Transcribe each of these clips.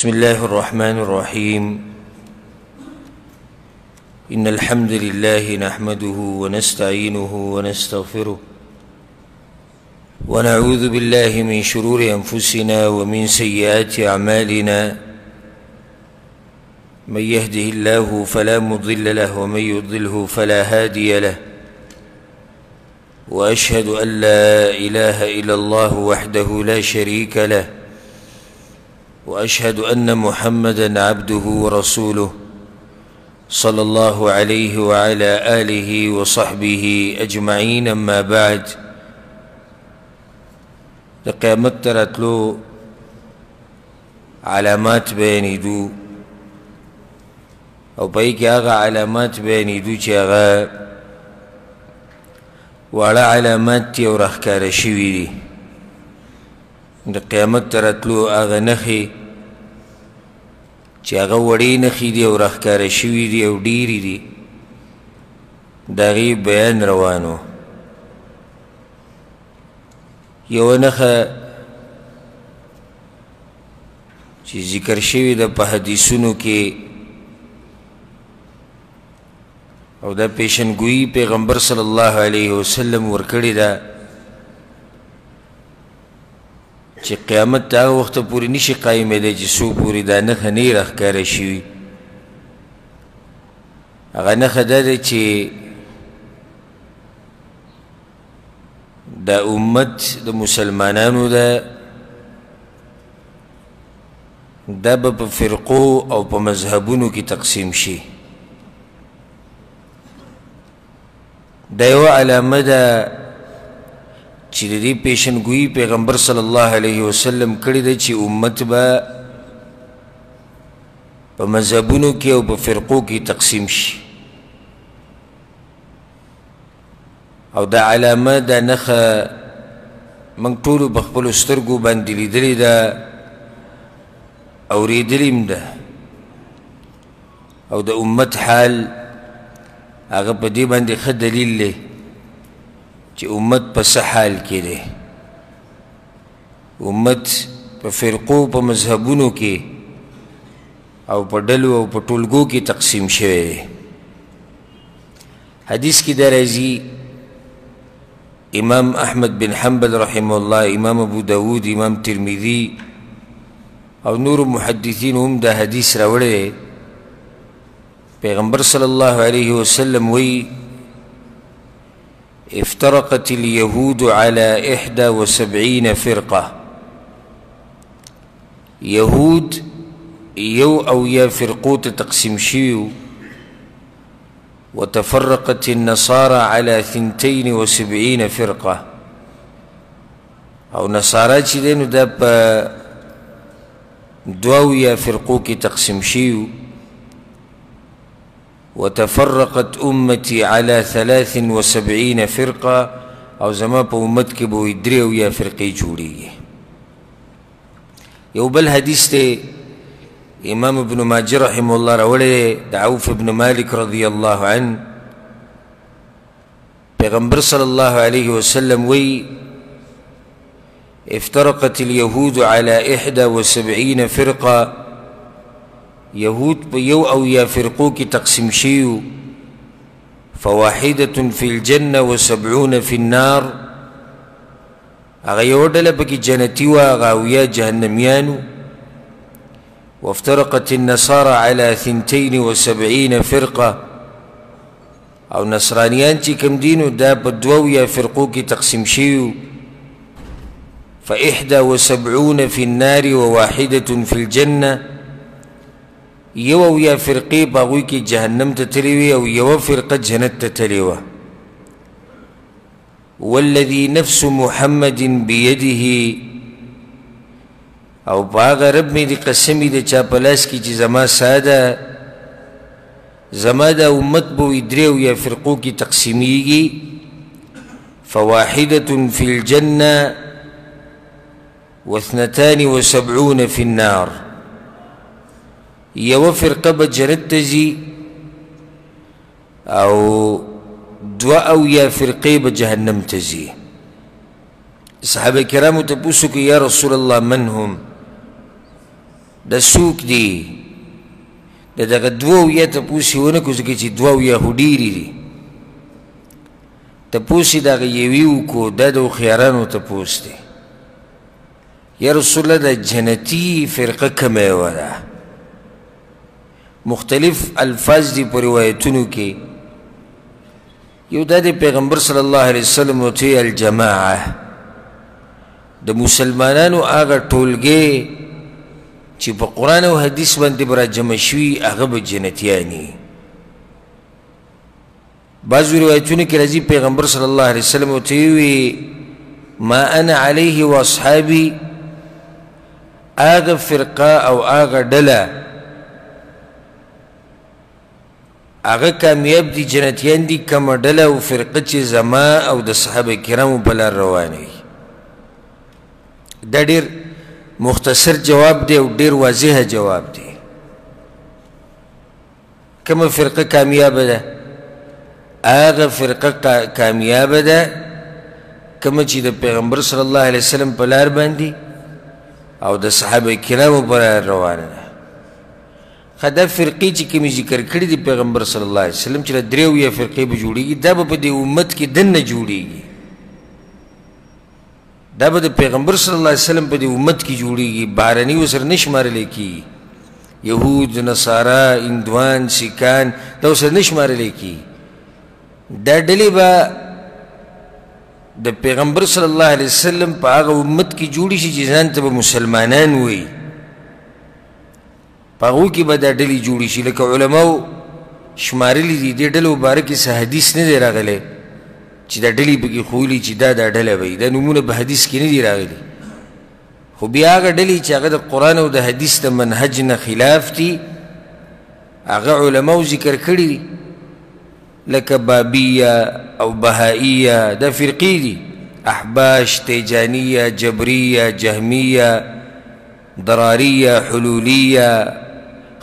بسم الله الرحمن الرحيم إن الحمد لله نحمده ونستعينه ونستغفره ونعوذ بالله من شرور أنفسنا ومن سيئات أعمالنا من يهده الله فلا مضل له ومن يضلله فلا هادي له وأشهد أن لا إله إلا الله وحده لا شريك له وأشهد أن محمدًا عبده ورسوله صلى الله عليه وعلى آله وصحبه أجمعين. أما بعد، قیامت تراتلو علامات بیانیدو او پای کې هغه علامات بیانیدو چې هغه واړه علامات دي او راښکاره شوي دي. د قیامت تراتلو هغه نښې چې هغه وړې نښې دي او راښکاره شوي دي او ډېرې دي، د هغې بیان روان و. یوه نښه چې ذکر شوې ده په حدیثونو کې او دا پیشنګویي پیغمبر صلی الله علیه وسلم ورکړې ده چې قیامت ته هغه وخته پورې نشي قایمېدی چې څو پورې دا نښه نه یې راښکاره شوي. هغه نښه دا ده چې دا امت د مسلمانانو ده، دا به په فرقو او په مذهبونو کې تقسیم شي. دا یوه علامه ده چې د دې پیشنګویي پیغمبر صلی الله علیه وسلم کړې ده چې امت به په مذهبونو کې او په فرقو کې تقسیم شي. او دا علامه دا نښه موږ ټولو په خپلو سترګو باندې لیدلې ده، اورېدلې هم ده، او د امت حال هغه په دې باندې ښه دلیل دی چې امت په څه حال کې دی. امت په فرقو په مذهبونو کې او په ډلو او په ټولګو کې تقسیم شوی دی. حدیث کې دا راځي، امام احمد بن حنبل رحمه الله، امام ابو داود، امام ترمذی او نور محدثین هم دا حدیث راوړی دی. پیغمبر صلی الله علیه وسلم وی افترقت اليهود على 71 فرقة. يهود يو او يا فرقوت تقسيم شيو، وتفرقت النصارى على 72 فرقة. او نصارى چې دي نو دا په دوو یا فرقو کې تقسیم شیو. وتفرقت أمتي على 73 فرقة، او زما په امت کې به 3 یا فرقې جوړیږي. یو بل حدیث ته امام ابن ماجه رحمه الله راوړی د عوف ابن مالک رضی الله عنه. پیغمبر صلی الله علیه وسلم وی افترقت اليهود على 71 فرقة. يهود په یو او یا فرقو کې تقسیم شیو، فواحدة في الجنة و70 في النار. هغه یو ډله پکې جنتي وه، هغه اویا جهنمیانو. وافترقت النصارى على 72 فرقة. او نصرانیان چې کوم دینو دا په دوو یا فرقو کې تقسیم شیو، ف71 في النار وواحدة في الجنة. یو او یا فرقې په هغوی کې جهنم ته تللې وي او یوه فرقه جنت ته تللې وه. والذي نفس محمد بيده، او په هغه رب مې د قسم د چا په لاس کې چې زما ساده زما دا امت به 3 یا فرقو کې تقسیمیږي. فواحدة في الجنة و72 في النار. یو فرقه به جنت ته ځي او 2 او یا فرقې به جهنم ته ځي. صحابه کرامو ته پوښتنه کوي، یا رسول الله من هم؟ دا څوک دی د دغه دوه ویه تپوس یې ونه کړو ځکه چې دوه ویه خو ډېرې دي تپوس یې د هغه یوې وکړو دا د هوښیارانو تپوس دی یا رسول الله د جنتي فرقه کومه یوه ده مختلف الفاظ دي په روایتونو کې یو دا د پیغمبر صلی الله علیه وسلم وتی الجماعه د مسلمانانو هغه ټولګې چې په قرآن او حدیث باندې به راجمع شوي هغه به جنتیاني بعضو روایتونو کې راځي پیغمبر صلی الله علیه وسلم ورته ووي ما انا علیه واصحابي هغه فرقه او هغه ډله هغه کامیاب دي جنتیان دي کومه ډله او فرقه چې زما او د صحابه کرامو په لار روانه وي دا ډېر مختصر جواب دی او ډېر واضح جواب دی کومه فرقه کامیابه ده هغه فرقه کامیابه ده کومه چې د پیغمبر صلی الله علیه وسلم په لار باندې او د صحابه کرامو په لار روانه ده خو دا فرقې چې کومې ذکر کړي دي پیغمبر صلی الله علیه وسلم چې له درې اویا فرقې به جوړېږي دا به په دې امت کې دننه جوړېږي دا به د پیغمبر صلی الله علیه وسلم په دې امت کې جوړېږي بهرني ورسره نه شمارلی کېږي یهود نصارا هندوان سیکان دا ورسره نه شمارلی کېږي دا ډلې به د پیغمبر صلی الله علیه وسلم په هغه امت کې جوړې شي چې ځان ته به مسلمانان وایي په هغو کې به دا ډلې جوړې شي لکه علماو شمارلی دي دې ډلو باره کې څه حدیث نه دی راغلی چې دا ډلې پکې ښوولي چې دا ډله به وي دا نومونه په حدیث کې نه دي راغلي خو بیا هغه ډلې چې هغه د قرآن او د حدیث د منهج نه خلاف دي هغه علماو ذکر کړي دي لکه بابیه او بهائیه دا فرقې دي احباش تیجانیه جبریه جهمیه ضراریه حلولیه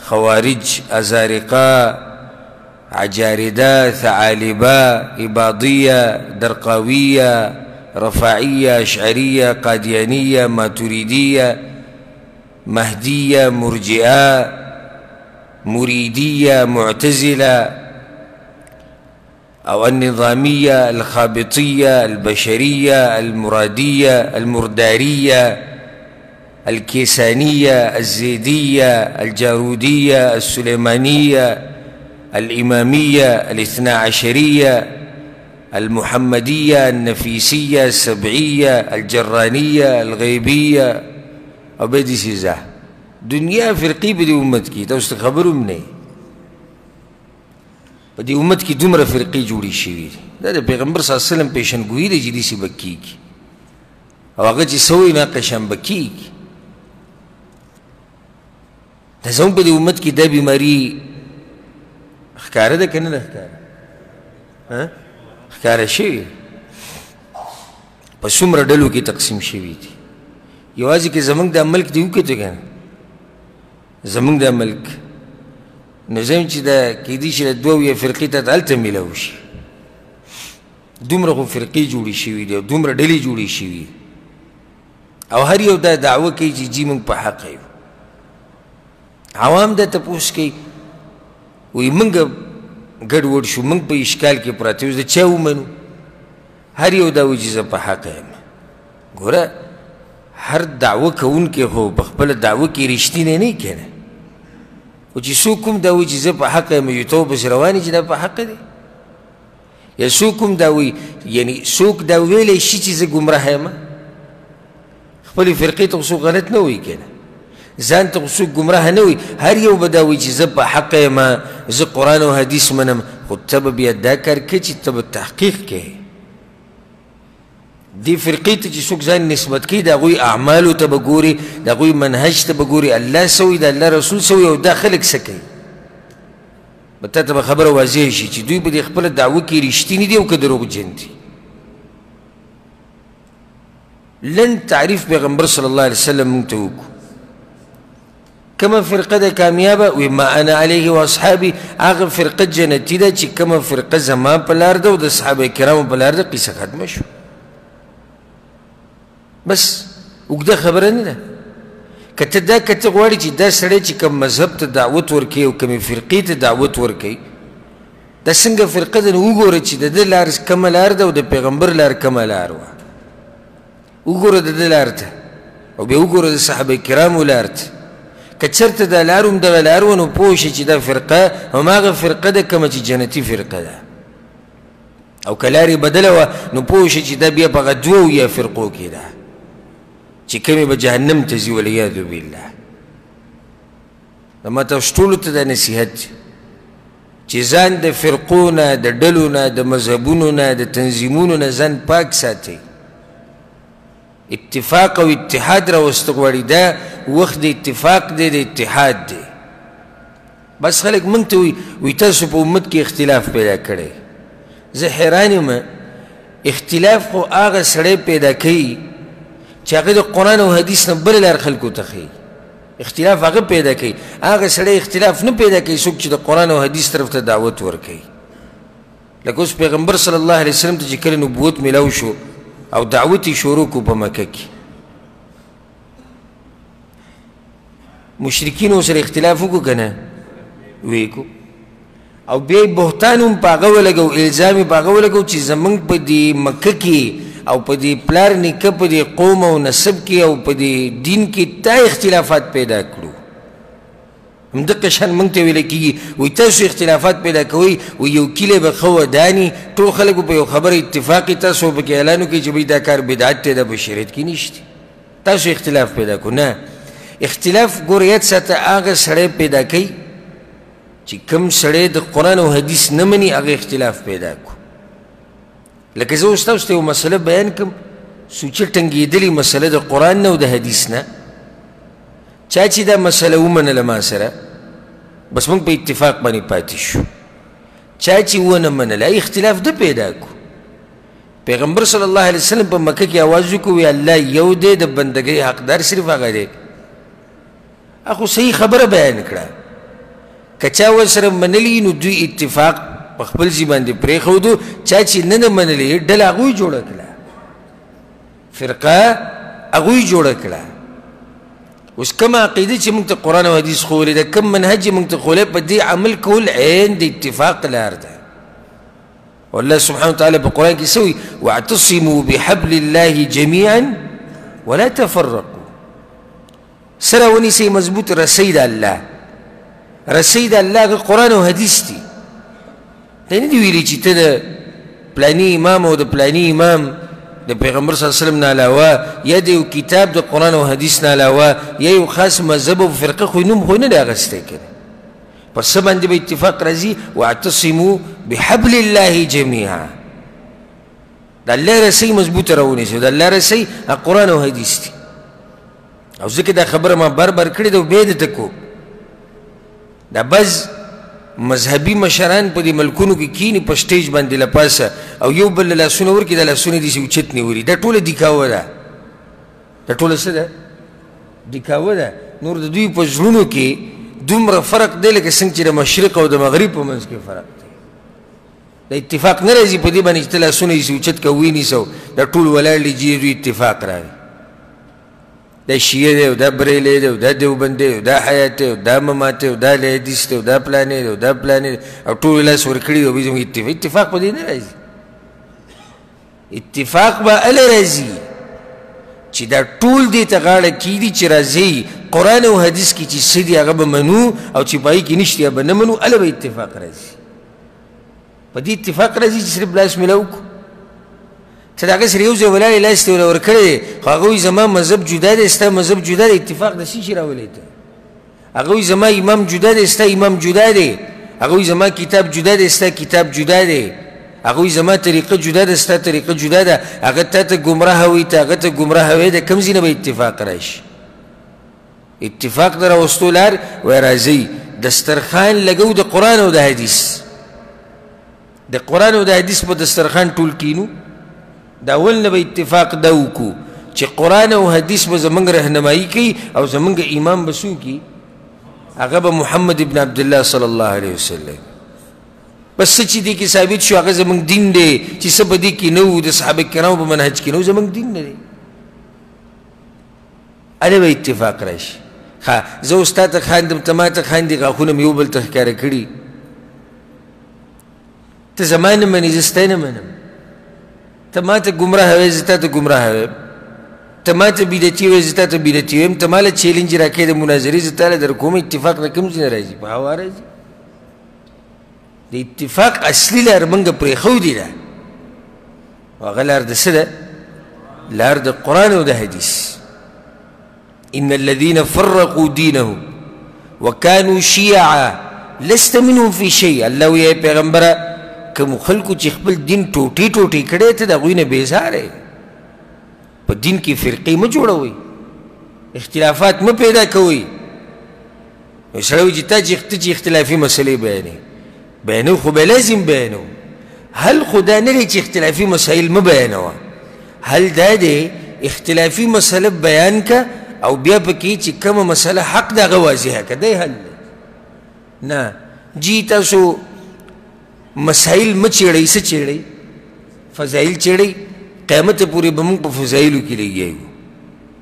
خوارج ازارقه عجاردة ثعالبة إباضية درقاوية رفاعية أشعرية قاديانية ماتريدية مهدية مرجئة مريدية معتزلة أو النظامية الخابطية البشرية المرادية المردارية الكيسانية الزيدية الجارودية السليمانية الإمامية الاثنا عشرية المحمدية النفيسية السبعية الجرانية الغيبية او بدي سيزا دنیا فرقی بدی امت کی تاسو خبرو منه بدی امت کی دومره فرقی جوړی شي دا د پیغمبر صلی الله علیه وسلم پیشنګوئی دی چې دې سی بکی او هغه چې سوې نه قشم بکی دا زموږ په امت کې دا بیماری ښکاره ده که نه ده ښکاره ښکاره شوي په څومره ډلو کې تقسیم شوي دي یوازې کې زموږ د ملک دی وکتو که نه زموږ د ملک نو زم چې دا کیدای شي دوه اویا فرقې ته هلته میلاو شي دومره خو فرقې جوړې شوي دي او دومره ډلې جوړې شوي او هر یو دا دعوه کوي چې جی موږ په حق یو عوام دا تپوس کوي وی منگا گڑوڑ شو منگ پا اشکال کی پراتے وی چا ومنو هر یو دا وی جیزا پا حق ہے گورا هر دعوه کون کے ہو بخبل دعوه کی رشتی نے نہیں کہنا و چی سوکم دا وی جیزا پا حق ہے میوتو بس روانی جی دا پا حق دے یا سوکم دا وی یعنی سوک دا ویلے شی چیز گمراہ ہے ما خبلی فرقی تو سو غلط نہ ہوئی کہنا ځان ته څوک ګمراه نه وي هر یو به دا وایي چې زه په حقه یم زه قرآن او حدیث منم خو ته به بیا دا کار کوې چې ته به تحقیق کوې دې فرقې ته چې څوک ځان نسبت کوي د هغوی اعمالو ته به ګوري د هغوی منهج ته به ګوري الله څه وایي د الله رسول څه وایي او دا خلک څه کوي به تا ته به خبره واضح شي چې دوی په دې خپله دعوه کې رښتیني دي او که دروغجن دي لنډ تعریف پیغمبر صلی الله علیه وسلم موږ ته وکړو كما فرقه ده کامیابه وما انا عليه واصحابي هغه فرقه جنتی ده چې کومه فرقه زما په لار ده او د صحابه کرامو په لار ده قصه ختمه شو بس اوږده خبره نه ده که ته دا که ته غواړې چې دا سړی چې کوم مذهب ته دعوت ورکوي او کومې فرقې ته دعوت ورکوي دا څنګه فرقه ده نو وګوره چې د ده لار کومه لار ده او د پیغمبر لار کومه لار وه وګوره د ده لار ته او بیا وګوره د صحابه کرامو لار ته که چېرته دا لار هم دغه لار وه نو پوه شي چې دا فرقه هماغه فرقه ده کومه چې جنتي فرقه ده او که لارې بدله وه نو پوه شي چې دا بیا په هغه دوو یا فرقو کې ده چې کومې به جهنم ته ځي والعیاذ بالله ما تاسو ټولو ته دا نصیحت دی چې ځان د فرقو نه د ډلو نه د مذهبونو نه د تنظیمونو نه ځان پاک ساتئ اتفاق او اتحاد راوستل غواړي دا وخت د اتفاق دی د اتحاد دی بس خلک موږ ته وایي تاسو په امت کې اختلاف پیدا کړی زه حیران یم اختلاف خو هغه سړی پیدا کوي چې هغه د قرآن او حدیث نه بله لار خلکو ته ښیي اختلاف هغه پیدا کوي هغه سړی اختلاف نه پیدا کوي څوک چې د قرآن او حدیث طرف ته دعوت ورکوي لکه اوس پیغمبر صلی الله علیه وسلم ته چې کله نبوت میلاو شو او دعوت یې شروع کو په مکه کې مشرکین ورسره اختلاف وکړو که نه ویې کو او بیا یې بهتان هم په هغه ولګو الزام یې په هغه ولګو چې زموږ په دې مکه کې او په دې پلار نیکه په دې قوم او نسب کې او په دې دین کې دا اختلافات پیدا کړو همدغه شان موږ ته ویل کېږي وایي تاسو اختلافات پیدا کوئ وایي یو کلی به ښه وداني ټول خلک په یو خبره اتفاق تاسو پکې اعلان وکړئ چې بهی دا کار بدعت دی دا په شریعت کې نشته تاسو اختلاف پیدا کړو نه اختلاف ګوره یاد ساته هغه سړی پیدا کوي چې کوم سړی د قرآن او حدیث نه مني هغه اختلاف پیدا کړو لکه زه اوس تاسو ته یو مسله بیان کړم سوچه ټنګېدلې مسله د قرآن نه او د حدیث نه چا چې دا مسله ومنله ما سره بس موږ په اتفاق باندې پاتې شو چا چې ونه منله اختلاف ده پیدا کړو پیغمبر صلی الله علیه وسلم په مکه کې آواز وکړو وی الله یو دی د بندګۍ حقدار صرف هغه دی اخو صحیح خبره بیان کړه که چا ورسره منلي نو دوی اتفاق په خپل ځای باندې پرېښودو چا چې نه منلې ډله هغوی جوړه کړه فرقه هغوی جوړه کړه اوس کومه عقیده چې موږ ته قرآن او حدیث ښوولې ده کوم منهج یې موږ ته ښوولی په دې عمل کول عین د اتفاق لار ده والله سبحانه وتعالى په قرآن کې څه وایي واعتصموا بحبل الله جميعا ولا تفرقوا سره ونیسئ مضبوط رسۍ د الله رسۍ د الله هغه قرآن او حدیث دي دا نه دي ویلي چې ته د پلاني امام او د پلاني امام د پیغمبر صلی الله علیه وسلم نه علاوه یا د یو کتاب د قرآن او حدیث نه علاوه یا یو خاص مذهب او فرقه خو نوم خو نه دی اخیستی که په څه باندې به اتفاق راځي واعتصموا بحبل الله جمیعا د الله رسۍ مضبوطه راونیسئ د الله رسۍ قرآن او حدیث دي او ځکه دا خبره ما بر بر کړې ده او بیا یې درته کوم دا بعض مذهبي مشران په دې ملکونو کې کینی په سټیج باندې له پاسه او یو بل له لاسونه ورکړي دا لاسونه داسې اوچت نیولي دا ټوله دیکاوه ده دا ټوله څه ده دیکاوه ده نور د دوی په زړونو کې دومره فرق دی لکه څنګه چې د مشرق او د مغرب په منځ کې فرق دی د اتفاق نه راځي په دې باندې چې ته لاسونه یې اوچت که ونیسو دا ټول ولاړ دي چې دوی اتفاق راغی دا شیعه دی او دا بریلی دی او دا دیوبند دی او دا حیات دی او دا ممات دی او دا حدیث دی او دا پلانې دی او دا پلانې دی او ټول لاس ورکړي او زموږ اتفاق په دې نه راځي اتفاق به هله راځي چې دا ټول دې ته غاړه کېږدي چې راځي قرآن او حدیث کې چې څه دي هغه به منو او چې په هغې کې نشته یا به نه منو هله به اتفاق راځي په دې اتفاق راځي چې صرف لاس میلاو کړو ته د هغه سره یو ځای ولاړې لاس ته ورکړی دی خو هغه وایي زما مذهب جدا دی ستا مذهب جدا دی اتفاق د څه شي راولی ته هغه وایي زما امام جدا دی ستا امام جدا دی هغه وایي زما کتاب جدا دی ستا کتاب جدا دی هغه وایي زما طریقه جدا ده ستا طریقه جدا ده هغه تا ته ګمراه وایي ته هغه ته ګمراه وایي د کوم ځای نه به اتفاق راشي اتفاق د راوستو لار وایي راځئ دسترخوان لګو د قرآن او د حدیث د قرآن او د حدیث په دسترخوان ټول کینو دا اول نه به اتفاق دا وکړو چې قرآن او حدیث به زموږ رهنمایي کوي او زموږ امام به څوک وي هغه به محمد ابن عبدالله صلی الله علیه وسلم بس څه چې دې کې ثابت شو هغه زموږ دین دی چې څه په دې کې نه و د صحابه کرامو په منهج کې نه و زموږ دین نه دی هله به اتفاق راشي. زه اوس تا ته خاندم ته ما ته خاندې غاښونه مې یو بل ته ښکاره کړي ته زما نه منې زه ستا نه منم ته ما ته ګمراه وایې زه تا ته ګمراه وایم ته ما ته بدعتي وایې زه تا ته بدعتي وایم ته ما له چیلنج راکوې د مناظرې زه تا له در کوم اتفاق نه کوم ځای نه راځي په هوا راځي د اتفاق اصلي لار موږ پرېښودې ده هغه لار د څه ده لار د قرآن او د حدیث إن الذين فرقوا دينهم وكانوا شيعا لست منهم في شيء الله وی پیغمبره کوم خلکو چې خپل دین ټوټې ټوټې کړی ته د هغوی نه بیزاره په دین کې فرقې مه جوړوئ اختلافات مه پیدا کوئ یو سړی وایي چې تا چې اختلافي مسلې بیانوي خو به لازم بیانو هل خو دا نه دی چې اختلافي مسایل مه بیانوه هل دا دی اختلافي مسله بیان که او بیا پکې چې کومه مسله حق دغه واضحه که دی حل دی نه جی تاسو مسائل مه چیړئ څه چیړئ فضایل چیړئ قیامت پورې به موږ په فضایلو کې لګیا یو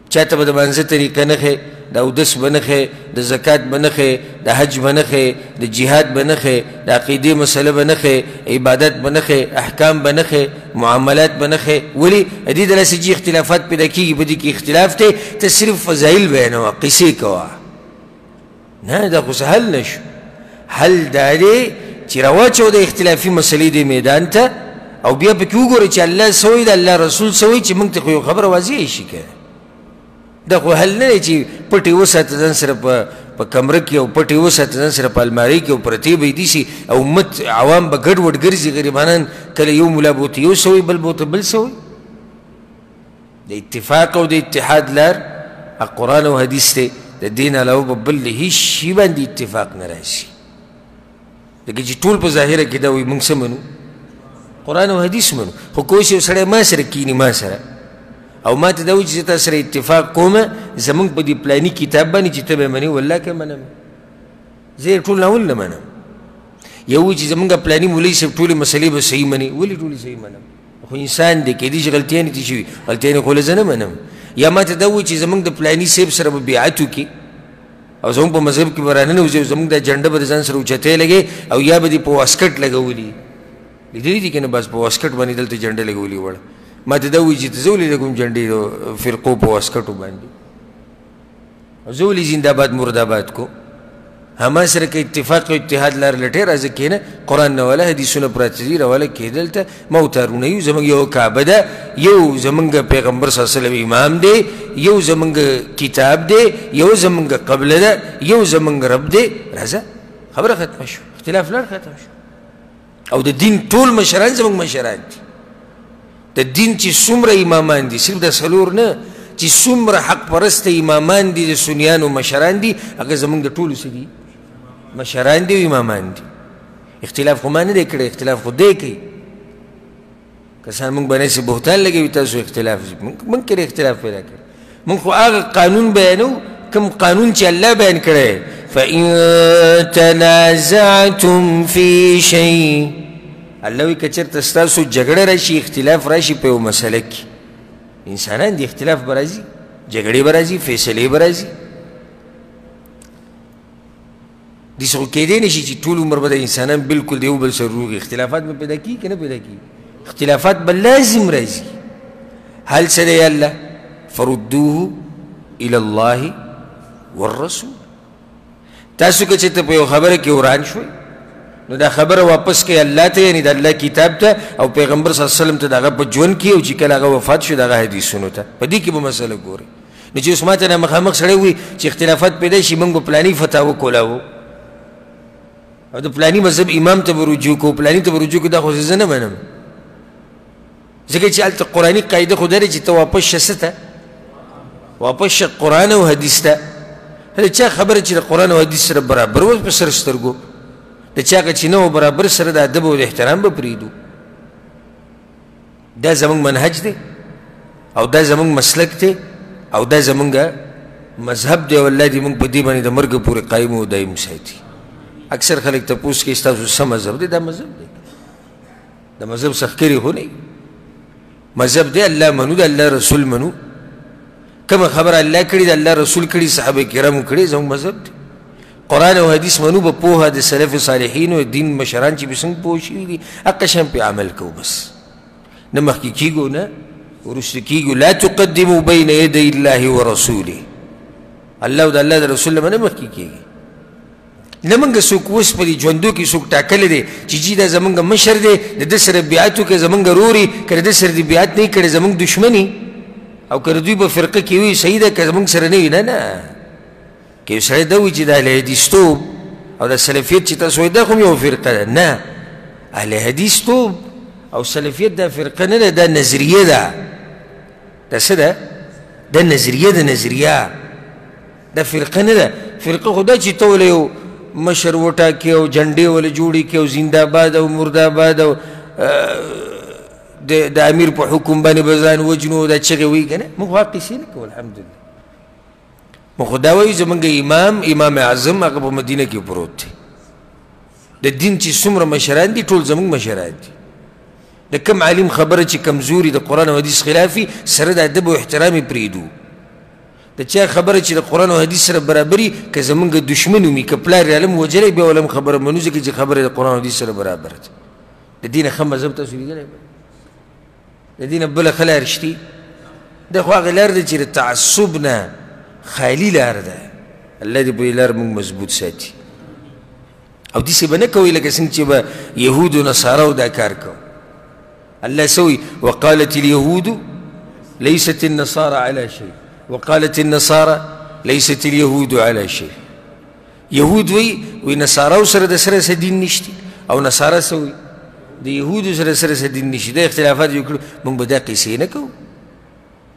چا ته به د مانځه طریقه نه ښې د اودس به نه ښې د زکات به نه ښې د حج به نه ښې د جهاد به نه ښې د عقیدې مسله به نه ښې عبادت به نه ښې احکام به نه ښې معاملات به نه ښې ولې دې دلاسې چې اختلافات پیدا کېږي په دې کې اختلاف دی ته صرف فضایل بیانوه قصې کوه نه دا خو څه حل نه شو حل دا دی چې راواچو د اختلافي مسلې دې میدان ته او بیا پکې وګورئ چې الله څه وایي د الله رسول څه وایي چې موږ ته خو یو خبره واضحه شي که دا خو حل نه دی چې پټې وساته ځان سره په کمره کې او پټې وساته ځان سره په المارۍ کې او پرتې به یې دیسي او امت عوام به ګډ وډ ګرځي غریبانان کله یو ملا به ورته یو څه وایي بل به ورته بل څه وایي د اتفاق او د اتحاد لار قرآن او حدیث دی د دین علاوه به بل هېڅ شي باندې اتفاق نه راشي لکه چې ټول په ظاهره کې دا وایي موږ څه منو قرآن او حدیث منو خو کوشش یو سړی ما سره کینی ما سره او ما ته دا وایي چې زه تا سره اتفاق کومه زمونږ په دې پلاني کتاب باندې چې ته به منې والله که منم زه یې ټول ناول نه منم یو وایي چې زمونږ پلاني مولوي صاحب ټولې مسلې به صحیح منې ولې ټولې صحیح منم خو انسان دی کیدای شي غلطیانې دي شوي غلطیانې خو له زه نه منم یا ما ته دا وایي چې زمونږ د پلاني صاحب سره به بیعت وکړي او زمونږ په مذهب کې به راننوځي او زمونږ دا جنډه به د ځان سره اوچتۍ لګې او یا به دې په واسکټ لګولي لیدلي دي که نه بس په واسکټ باندې دلته جنډه لګولي وړه ما ته دا وایي چې ته زه ولې لګوم جنډې د فرقو په واسکټو باندې او زه ولې زنده‌باد مرده‌باد کو هما سره که اتفاق او اتحاد لار لټې راځه کښېنه قرآن نه والا حدیثونه پراته دي راواله کېدل ته موتارونه یو زموږ یو کعبه ده یو زموږ پیغمبر صلی الله علیه وسلم امام دی یو زموږ کتاب دی یو زموږ قبله ده یو زموږ رب دی راځه خبره ختمه شو اختلاف لار ختم شو او د دین ټول مشران زموږ مشران دي د دین چې څومره امامان دي صرف د څلور نه چې څومره حق پرسته امامان دي د سنیانو مشران دي هغه زموږ د ټولو څه دي مشران دي او امامان دي اختلاف خو ما نه دی کړی اختلاف خو دی کوي کسان موږ باندې څه بهتان لګوي تاسو اختلاف موږ کې اختلاف پیدا کړي موږ خو هغه قانون بیانو کوم قانون چې الله بیان کړی فإن تنازعتم في شيء الله وی که چېرته ستاسو جګړه راشي اختلاف راشي په یو مسله کې انسانان دي اختلاف به راځي جګړې به راځي فیصلې به راځي داسې خو کېدی نه شي چې ټول عمر به د انسانان بلکل د یو بل سره روغ اختلافات به پیدا کېږي که نه پیدا کېږي اختلافات به لازم راځي حل څه دی الله فردوه الى الله والرسول تاسو که چېرته په یو خبره کې وران شوئ نو دا خبره واپس کوي الله ته یعنی د الله کتاب ته او پیغمبر صلی الله علیه وسلم ته د هغه په ژوند کې او چې کله هغه وفات شو د هغه حدیثونو ته په دې کې به مسله ګورئ نو چې اوس ما ته نه مخامخ سړی وایي چې اختلافات پیدا شي موږ به پلاني فتاوه کولاوو او د پلاني مذهب امام ته به رجوع کوو پلاني ته به رجوع کوو دا خو زه نه منم ځکه چې هلته قرآني قاعده خو دا دی چې ته واپس شه څه ته واپس شه قرآن او حدیث ته هله چا خبره چې د قرآن او حدیث سره برابر و په سر سترګو د چا که چې نه و برابر سره د ادب او د احترام به پرېږدو دا زموږ منهج دی او دا زموږ مسلک دی او دا زموږ مذهب دی او الله دې موږ په دې باندې د مرګه پورې قایم او دایم ساتي اکثر خلک تپوس کوي ستاسو څه مذهب دی دا مذهب دی د مذهب څخه کړي خو نه مذهب دی الله منو د الله رسول منو کومه خبره الله کړي د الله رسول کړي صحابه کرامو کړي زموږ مذهب دی قرآن او حدیث منو به پوهه د سلف صالحینو دین مشران چې به څنګه پوه شوي دي هغه شان پې عمل کوو بس نه مخکې کېږو نه وروسته کېږو لا تقدموا بین یدی الله ورسوله الله او د الله د رسول نه نه مخکې کېږي نه موږ څوک اوس په دې ژوندو کې څوک ټاکلی دی چې جي دا زموږ مشر دی د ده سره بیعت وکړي زموږ روري که د ده سره د بیعت نه یې کړی زموږ دشمني او که د دوی به فرقه کې وي صحیح ده که زموږ سره نه وي نه نه که یو سړی دا وایي چې د اهل حدیثتوب او د سلفیت چې تاسو وایي دا خو هم یوه فرقه ده نه اهل حدیثتوب او سلفیت دا فرقه نه ده دا نظریه ده دا څه ده دا نظریه ده نظریه دا فرقه نه ده فرقه خو دا چې ته ولې یو مشر وټاکې او جنډې ولې جوړې کړې او زنده‌باد او مرده‌باد او د امیر په حکم باندې به ځان وجنو دا چغې وایي که نه موږ خو قیسې نه کوو الحمدلله موږ خو دا وایو زموږ امام اعظم هغه په مدینه کې پروت دی د دین چې څومره مشران دي ټول زموږ مشران دي د کم عالم خبره چې کمزوري د قرآن او حدیث خلافي سره د ادب او احترام یې پرېږدو د چا خبره چې د قرآن او حدیث سره برابري که زموږ دشمن ومي که پلار یې علم وجلی بیا ولم خبره منو ځکه چې خبره د قرآن او حدیث سره برابر ده د دې نه ښه مذهب تاسو لیدلی د دې نه بله ښه لار شتي دا خو هغه لار ده چې د تعصب نه خالي لار ده الله دې په دې لار موږ مضبوط ساتي او داسې به نه کوئ لکه څنګه چې به یهودو نصاراو دا کار کوو الله سوي وقالت اليهود ليست النصارى على شيء وقالت النصارى ليست اليهود على شيء يهود وي نصارى سره د سره دین نشتی او نصارى سوي د يهود سره دین نشتی د اختلافات یو کړو موږ به دا قیسې نه کوو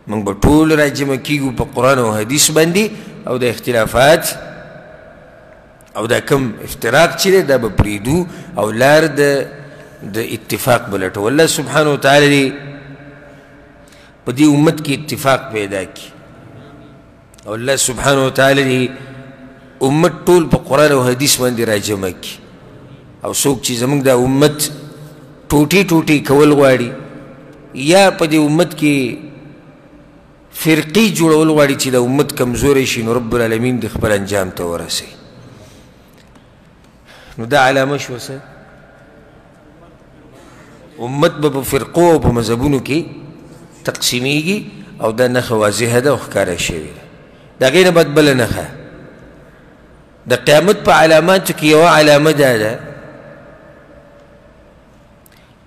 موږ به ټول راجمع کېږو په قرآن او حدیث باندې او د اختلافات او دا کم افتراق چې دی دا به پرېږدو او لار د اتفاق بلټو الله سبحانه وتعالی دی په دې امت کې اتفاق پیدا کی او الله سبحانه وتعالی دی امت ټول په قرآن او حدیث باندې راجمع کی او څوک چې زموږ دا امت ټوټې ټوټې کول غواړي یا په دې امت کې فرقې جوړول غواړي چې د امت کمزوری شي نو رب العالمین د خپل انجام ته ورسوي نو دا علامه شوه څه امت به په فرقو او په مذهبونو کې تقسیمیږي او دا نښه واضحه ده او ښکاره شوې ده د هغې نه بعد بله نښه د قیامت په علاماتو کې یوه علامه دا ده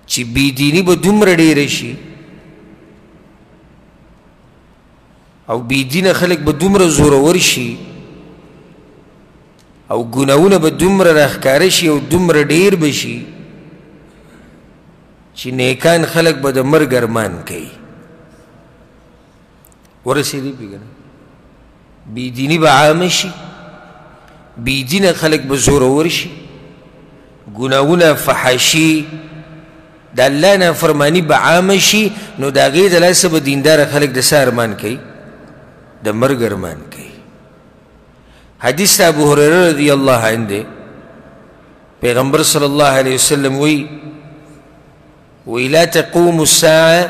چې بېدیني به دومره ډېره شي او بېدینه خلک به دومره زورور شي او ګناهونه به دومره راښکاره شي او دومره ډېر به شي چې نیکان خلک به د مرګ ارمان کوي ورسېدی پې که نه بېدیني به عامه شي بېدینه خلک به زورور شي ګناهونه فحاشي د الله نافرماني به عامه شي نو د هغې د لاسه به دینداره خلک د څه ارمان کوي د مرګ ارمان کوي حدیث ابو هریره رضی الله عنه دی پیغمبر صلی الله علیه وسلم وی لا تقوم الساعة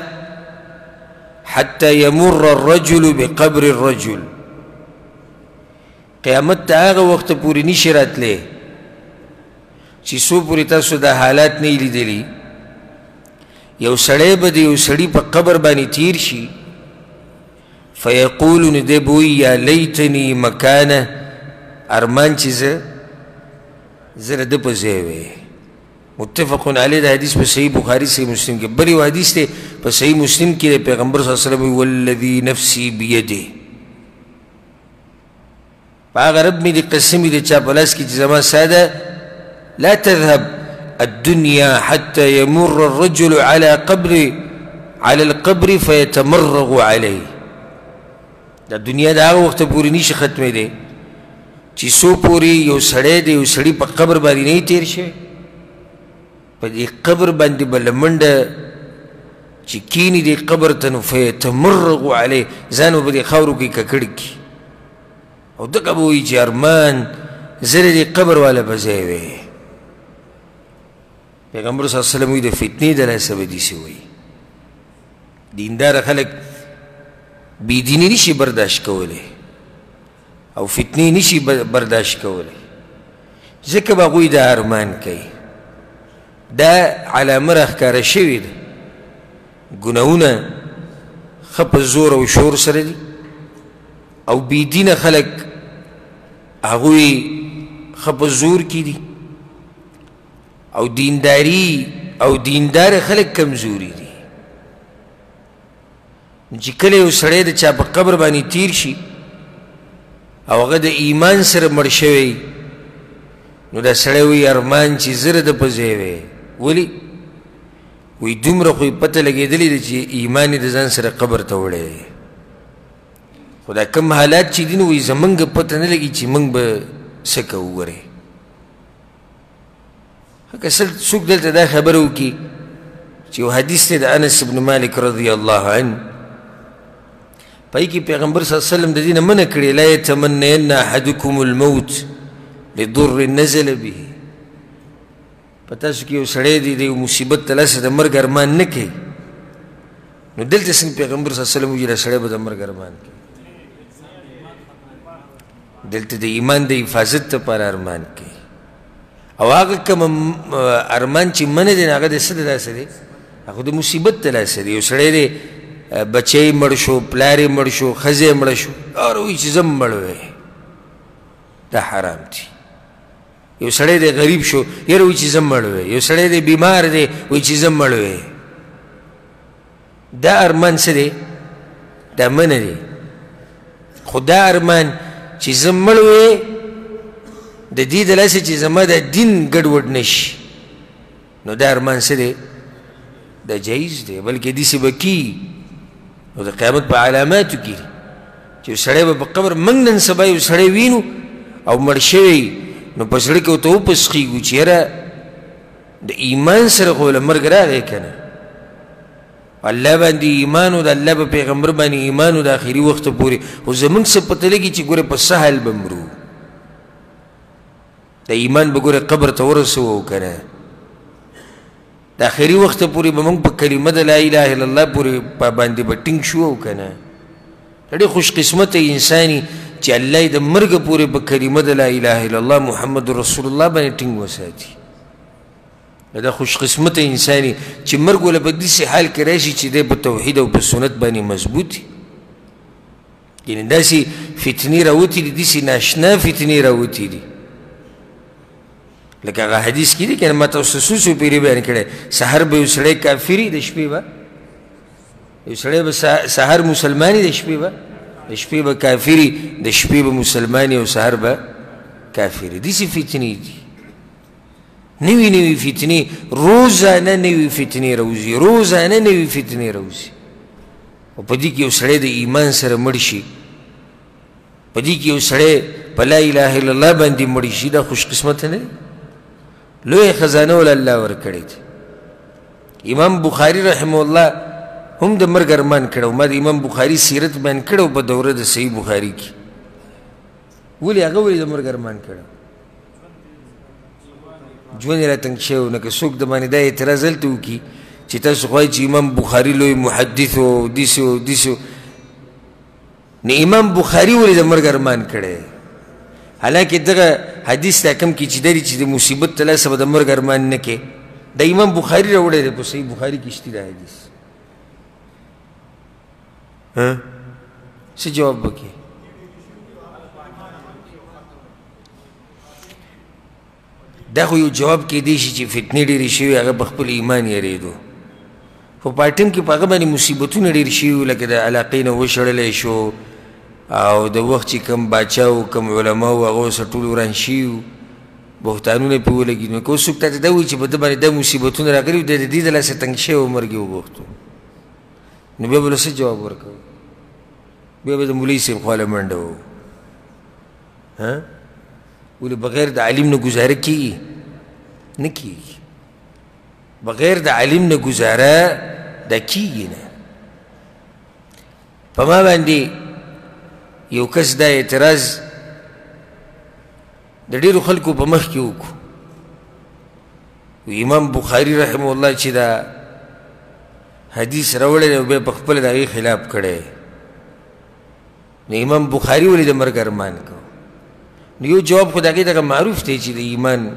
حتى يمر الرجل بقبر الرجل قیامت تا هغه وخت پورې نشي راتلی چې څو پورې تاسو دا حالات نه لیدلی یو سړی به د یو سړي په قبر باندې تیر شي فیقول نو دی به وایي یا لیتنی مکانه ارمان چې زه د ده په ځای وی متفق علیه دا حدیث په صحیح بخاری صحیح مسلم کې بل یو حدیث دی په صحیح مسلم کې دی پیغمبر صلی الله علیه وسلم والذي نفسی بیده په هغه رب مې د قسم دی چا په لاس کې چې زما ساده لا تذهب الدنيا حتى يمر الرجل على القبر فيتمرغ عليه دا دنیا دا هغه وخت پورې نشي ختمې دی چې څو پورې یو سړی دی یو سړي په قبر باندې نه تیر شي په دې قبر باندې به لمنډه چې کینی دې قبر ته نو فیتمرغ علیه ځان به دې خاورو کې ککړ کړي او دغه به وایي چې ارمان زه د دې قبر والا به ځای وی پیغمبر صلی الله علیه وسلم وایي د فتنې د لاسه به داسې وایي دینداره خلک بیدینی نشي برداشت کولی او فتنې نشي برداشت کولی ځکه به هغوی دا ارمان کوي دا علامه راښکاره شوې ده ګناهونه ښه په زور او شور سره دي او بېدینه خلک هغوی ښه په زور کې دي او دینداري او دینداره خلک کمزوري دي چې کله یو سړی د چا په قبر باندې تیر شي او هغه د ایمان سره مړ شوی نو دا سړی وایي ارمان چې زه د په ځای وی ولې وایي دومره خو یې پته لګېدلې ده چې ایمان یې د ځان سره قبر ته وړی خو دا کم حالات چې دي نو وایي زمونږ پته نه لګي چې موږ به څه کوو ورې که څوک دلته دا خبره وکړي چې یو حدیث دی د انس بن مالک رضی الله عنه پای کې پیغمبر صلی الله علیه وسلم د دې نه منع کړې لا یتمنین احدکم الموت لضر نزل به په تاسو کې یو سړی دی د یو مصیبت ته لاسه د مرګ ارمان نه کوي نو دلته څنګه پیغمبر صلی الله علیه وسلم وایي دا سړی به د مرګ ارمان کوي دلته د ایمان د حفاظت لپاره ارمان کوي او هغه کوم ارمان چې منع دی هغه د څه داسې دی هغه د مصیبت ته لاسه دی یو سړی دی بچی مړ شو پلار یې مړ شو ښځه یې مړه شو اور وایي چې زه مړ وی دا حرام دی یو سړی دی غریب شو یاره وایي چې زه مړ وی یو سړی دی بیمار دی وایي چې زه مړ وی دا ارمان څه دی دا منع دی خو دا ارمان چې زه مړ وی د دې د لاسه چې زما د دین ګډوډ نه شي نو دا ارمان څه دی دا جایز دی بلکې داسې به کي نو د قیامت په علاماتو کې چې یو سړی به په قبر موږ نن سبا یو سړی وینو او مړ شوی نو په زړه کې ورته وپسخېږو چې یاره د ایمان سره خو له مرګ راغی که نه الله باندې ایمان و د الله په پیغمبر باندې ایمان و د آخري وخته پورې خو زموږ څه پته لګي چې ګوره په څه حال به مرو د ایمان به ګوره قبر ته ورسوو که نه د آخري وخته پورې به موږ په کلمه د لا اله الا الله پورې باندې به ټینګ شو او که نه ډېر خوش قسمته انساني چې الله یې د مرګه پورې په کلمه د لا اله الا الله محمد رسول الله باندې ټینګ وساتي دا خوش قسمته انساني چې مرګ وله په داسې حال کې راشي چې دی په توحید او په سنت باندې مضبوط وي یعنې داسې فتنې راوتي دي داسې ناشنا فتنې راوتي دي لکه هغه حدیث کې دی که نه ما تاسو څه څو پیرې بیان کړی سحر به یو سړی کافري د شپې به یو سړی به سحر مسلماني د شپې به د شپې به کافري د شپې به مسلماني او سحر به کافري داسې فتنې دي نوي نوي فتنې روزانه نوي فتنې راوځي روزانه نوي فتنې راوځي او په دې کې یو سړی د ایمان سره مړ شي په دې کې یو سړی په لا اله الا الله باندې مړ شي دا خوش قسمته نه دی لوی خزانه ول الله ورکړی دی امام بخاري رحمه الله هم د مرګ ارمان کړو ما د امام بخاري سیرت بیان کړو په دوره د صحیح بخاري کې ولې هغه ولې د مرګ ارمان کړو ژوند یې راتنګ شوی نو که څوک د باندې دا اعتراض هلته وکړي چې تاسو خو وایئ چې امام بخاري لوی محدث و داسې و داسې و نو امام بخاري ولې د مرګ ارمان کړی حالانکه دغه حدیث ته کم کې چې دی چې د مصیبت ته لاسه به د مرګ ارمان نه کې د امام بخاري راوړی دی په صحیح بخاري کې شته دا حدیث څه جواب وکړي دا خو یو جواب کېدی شي چې فتنې ډېرې شوي هغه په خپل ایمان یېرېدو خو په ټیم کې په هغه باندې مصیبتونه ډېر شوي لکه د علاقې نه وشړلی شو او د وخت چې کم باچا و کم علما و هغه ورسره ټول وران شوي وو بهتانونه پرې ولګي نو که اوس څوک تاته دا وایي چې په ده باندې دا مصیبتونه راغلي وو د دې د لاسه تنګ شوی و مرګ یې وغوښتو نو بیا به له څه جواب ورکوو بیا به د مولوي صاحب خواله منډه وو ولې بغیر د علم نه ګزاره کېږي نه کېږي بغیر د علم نه ګزاره دا کېږي نه په ما باندې یو کس دا اعتراض د ډېرو خلکو په مخ کې وکړو امام بخاري رحمه الله چې دا حدیث راوړی دی او بیا په خپله د هغې خلاف کړی نو امام بخاري ولې د مرګ ارمان کو نو یو جواب خو د هغې دغه معروف دی چې د ایمان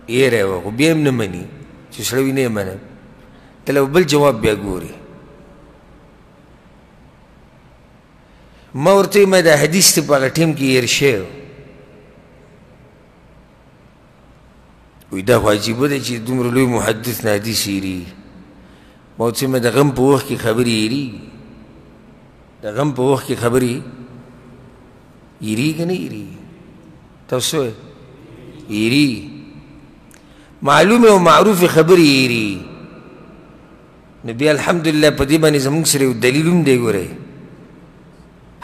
ایری وه خو بیا هم نه مني چې سړی وي نه یې منم کله بل جواب بیا ګوري ما ورته ما دا حدیث ته په هغه ټیم کې هېر شوی وایي دا خو عجیبه دی چې دومره لوی محدث نه حدیث هېرېږي ما ورته ما د غم په وخت کې خبرې هېرېږي د غم په وخت کې خبرې هېرېږي که نه هېرېږي تاسو وایئ هېرېږي معلومې او معروفې خبرې هېرېږي نو بیا الحمدلله په دې باندې زموږ سره یو دلیل هم دی ګورئ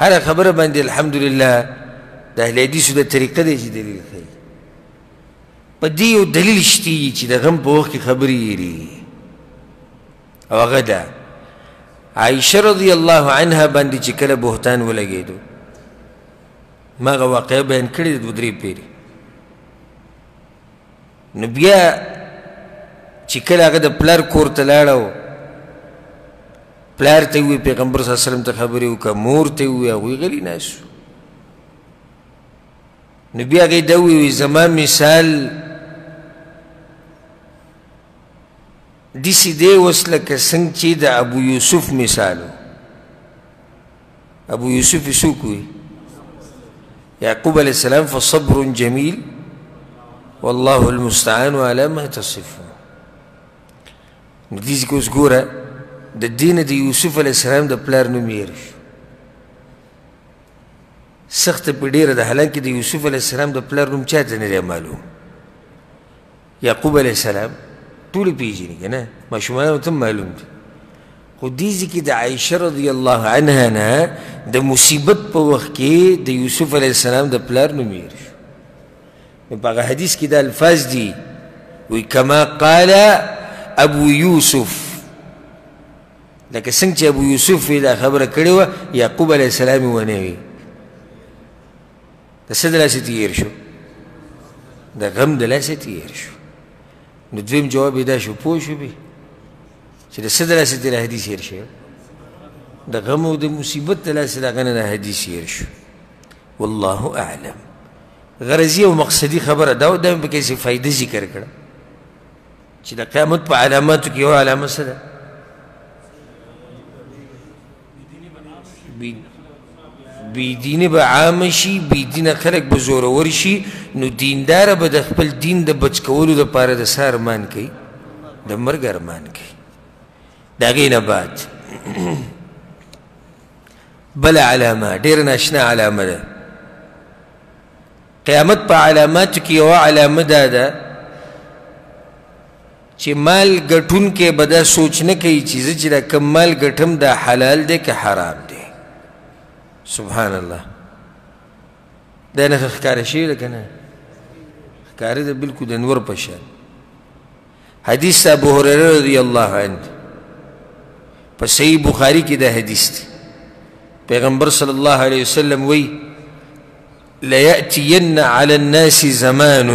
هره خبره باندې الحمدلله د اهل حدیثو د طریقه دی چې دلیل ښیي په دې یو دلیل شتي چې د غم په وخت کې خبرې هېرېږي او هغه ده عایشه رضی الله عنها باندې چې کله بهتان ولګېدو ما هغه واقعه بیان کړې ده 2-3 پیرې نو بیا چې کله هغه د پلار کور ته لاړه پلار ته وی پیغمبر صلی الله علیه وسلم ته خبرې وکړه مور ته وی هغوی غلي ناست شو نو بیا هغې دا ووی زما مثال داسې دی اوس لکه څنګه چې د ابو یوسف مثال و ابو یوسف یې څوک وی یعقوب علیه السلام فصبر جمیل والله المستعان على ما تصفون نو دې ځای کې اوس ګوره د دې نه د یوسف علیه السلام د پلار نوم هېر شو سخته په ډېره ده حالانکې د یوسف علیه السلام د پلار نوم چا ته نه دی معلوم یعقوب علیه السلام ټولې پېژني که نه ماشومانو ته هم معلوم دي خو دې ځای کې د عایشه رضی الله عنها نه د مصیبت په وخت کې د یوسف علیه السلام د پلار نوم هېر شو نو په هغه حدیث کې دا الفاظ دي وی کما قال ابو یوسف لکه څنګه چې ابو یوسف یې دا خبره کړې وه یعقوب علیه السلام یې ونه وي د څه د لاسه تېر شو د غم د لاسه تېر شو نو دویم جواب یې دا شو پوه شوې چې د څه د لاسه تېر حدیث هېر شوی د غم او د مصیبت د لاسه د هغه نه د حدیث هېر شو والله اعلم غرضي او مقصدي خبره دا دا مې پکې څه فایده ذکر کړه چې د قیامت په علاماتو کې یوه علامه څه ده بېدیني به عامه شي بېدینه خلک به زورور شي نو دینداره به د خپل دین د بچ کولو دپاره د څه ارمان کوي د مرګ ارمان کوي د هغې نه بعد بله علامه ډېره ناشنا علامه ده قیامت په علاماتو کې یوه علامه دا ده چې مال ګټونکی به دا سوچ نه کوي چې زه چې دا کم مال ګټم دا حلال دی که حرام دی سبحان الله دا نښه ښکاره شوې ده که نه ښکاره ده بلکل د نور په شان حدیث ابو هریره رضی الله عنه په صحیح بخاري کې دا حدیث دی پیغمبر صلی الله علیه وسلم وی لَيَأْتِيَنَّ عَلَى النَّاسِ زَمَانٌ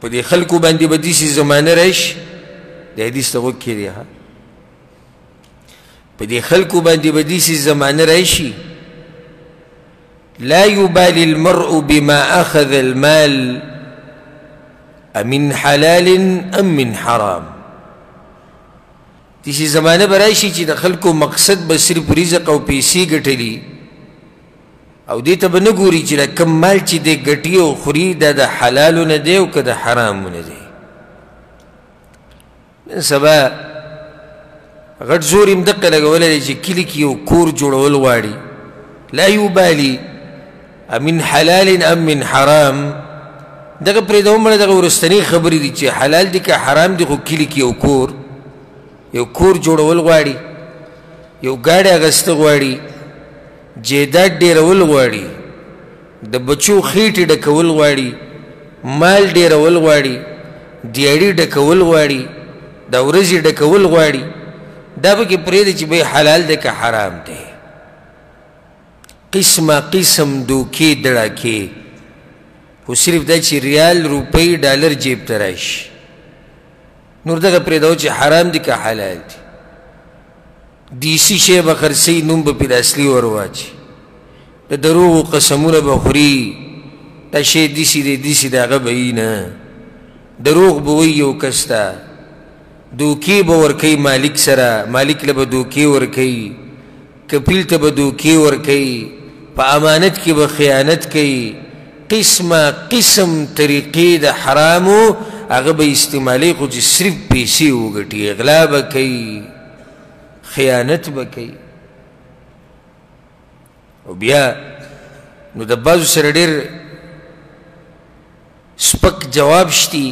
په دې خلکو باندې به داسې زمانه راشي د حدیث ته غوږ کېږدئ په دې خلکو باندې به داسې زمانه راشي لا يبالي المرء بما أخذ المال أمن حلال أم من حرام داسې زمانه به راشي چې د خلکو مقصد به صرف رزق او پیسې ګټلي او دې ته به نه ګوري چې د کم مال چې دی ګټي او خوري دا د حلالو نه دی او که د حرامو نه دی نن سبا غټ زور یې همدقه لګولی دی چې کلي کې یو کور جوړول غواړي لا یبالي امن حلال ام من حرام دغه پرېږده ومړه دغه وروستنۍ خبرې دي چې حلال دي که حرام دي خو کلي کې یو کور جوړول غواړي یو ګاډی اخیسته غواړي جیداد ډېرول غواړي د بچو خېټې ډکول غواړي مال ډېرول غواړي دیاړي ډکول غواړي د ورځې ډکول غواړي دا پکې پرېږدي چې بی حلال دی که حرام دی قسمه قسم دوکې دړاکې خو صرف دا چې ریال روپۍ ډالر جیب ته راشي نور دغه پرېږدو چې حرام دی که حلال دی دیسی شی به خرڅوي نوم به پرې د اصلي ور واچي د دروغو قسمونه به خوري دا شی دیسي دی دیسي دی هغه به وي نه دروغ به وایي یو کس ته دوکې به ورکوي مالک سره مالک له به دوکې ورکوي کپیل ته به دوکې ورکوي په امانت کې به خیانت کوي قسمه قسم طریقې د حرامو هغه به استعمالوي خو چې صرف پیسې وګټي اغلا به کوي خیانت به کوي او بیا نو د بعضو سره ډېر سپک جواب شتي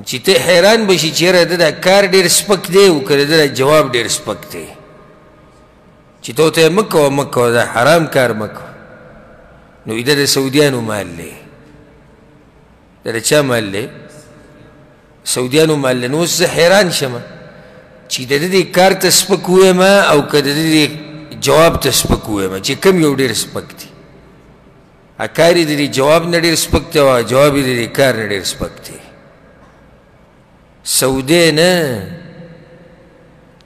چې ته حیران بشي چې یاره د دا کار ډېر سپک دی او که د دا جواب ډېر سپک دی چې ته ورته مه کوه مه کوه دا حرام کار مه کوه نو دا د سعودیانو مال دی دا د چا مال دی سعودیانو مال دی نو اوس زه حیران شمه چې د دې کار ته سپک ووایم او که د دې جواب ته سپک ووایم چې کوم یو ډېر سپک دی کار یې د دې جواب نه ډېر سپک دی او جواب یې د دې کار نه ډېر سپک دی سعودی نه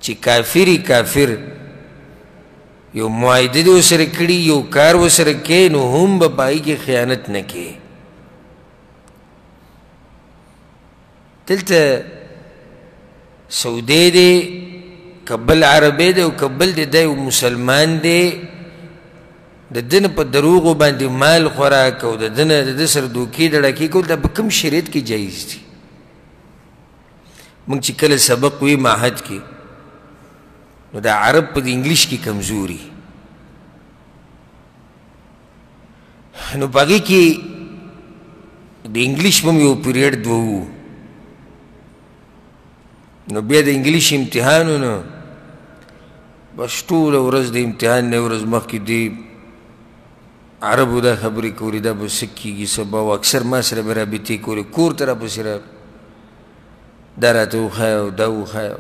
چې کافری کافر یو معاهده دې ورسره کړي یو کار ورسره کوې نو هم به په هغې کې خیانت نه کوې دلته سعودی دی که بل عربی دی او که بل دی دا یو مسلمان دی د ده نه په دروغو باندې مال خوراک او د ده نه د ده سره دوکې ډړکې کول دا په کوم شریعت کې جایز دي موږ چې کله سبق وی معهد کې نو دا عرب په د انګلیش کې کمزوري نو په هغې کې د انګلیش به م یو پیریډ دوه نو بیا د انګلیش امتحانو نو بس ټوله ورځ د امتحان نه ورځ مخکې دی عربو دا خبرې کولې دا به څه کېږي سبا او اکثر ما سره به رابطې کولې کور ته راپسې راغلې دا راته وښایه دا وښایه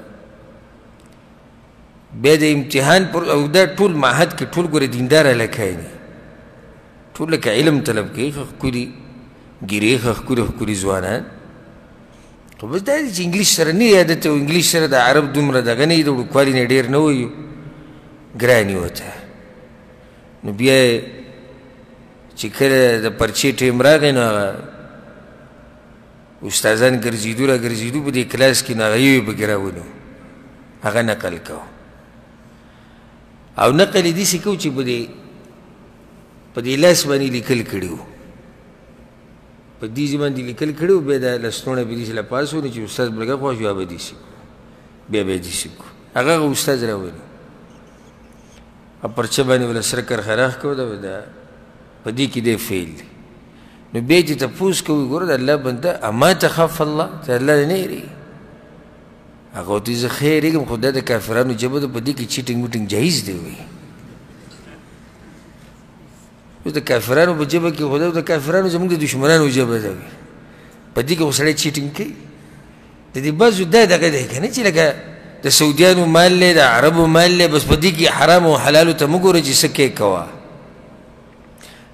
بیا د امتحان پر او دا ټول معهد کې ټول ګوره دیندار هلکان دي ټول لکه علم طلب کوي ښه ښکلي ګیرې ښه ښکلي ښکلي ځوانان خو بس دا دی چې انګلیش سره نه عادت او انګلیش سره د عرب دومره دغه نه وي د وړوکوالي نه ډېر نه وایو ګران یې ورته نو بیا چې کله د پرچې ټیم راغی نو هغه استادان ګرځېدو را ګرځېدو په دې کلاس کې نو هغه یو پکې راونیو هغه نقل کو او نقل یې داسې کو چې په دې لاس باندې لیکل کړي وو په دې ځای باندې لیکل کړي وو بیا دا لستوڼه به داسې له پاس ونیو چې استاد بلګه خوا شو بیا به داسې بیا به یې داسې کو هغه استاد راونیو او پرچه باندې ول سره کرښه راښکو دا په دې کې دی فیل دی نو بیا چې تپوس کوي ګوره د الله بنده اما تخاف الله ته الله نه یېرېږي هغه ورته زه ښه یېرېږم خو دا د کافرانو ژبه ده په دې کې چیټینګ ویټینګ جایز دی وایي اوس د کافرانو په ژبه کې خو د کافرانو زموږ د دشمنانو ژبه ده وایي په دې کې خو سړی چیټینګ کوي د دې بعضو دا دغه دی که نه چې لکه د سعودیانو مال دی د عربو مال دی بس په دې کې حرام او حلالو ته مه ګوره چې څه کوې کوه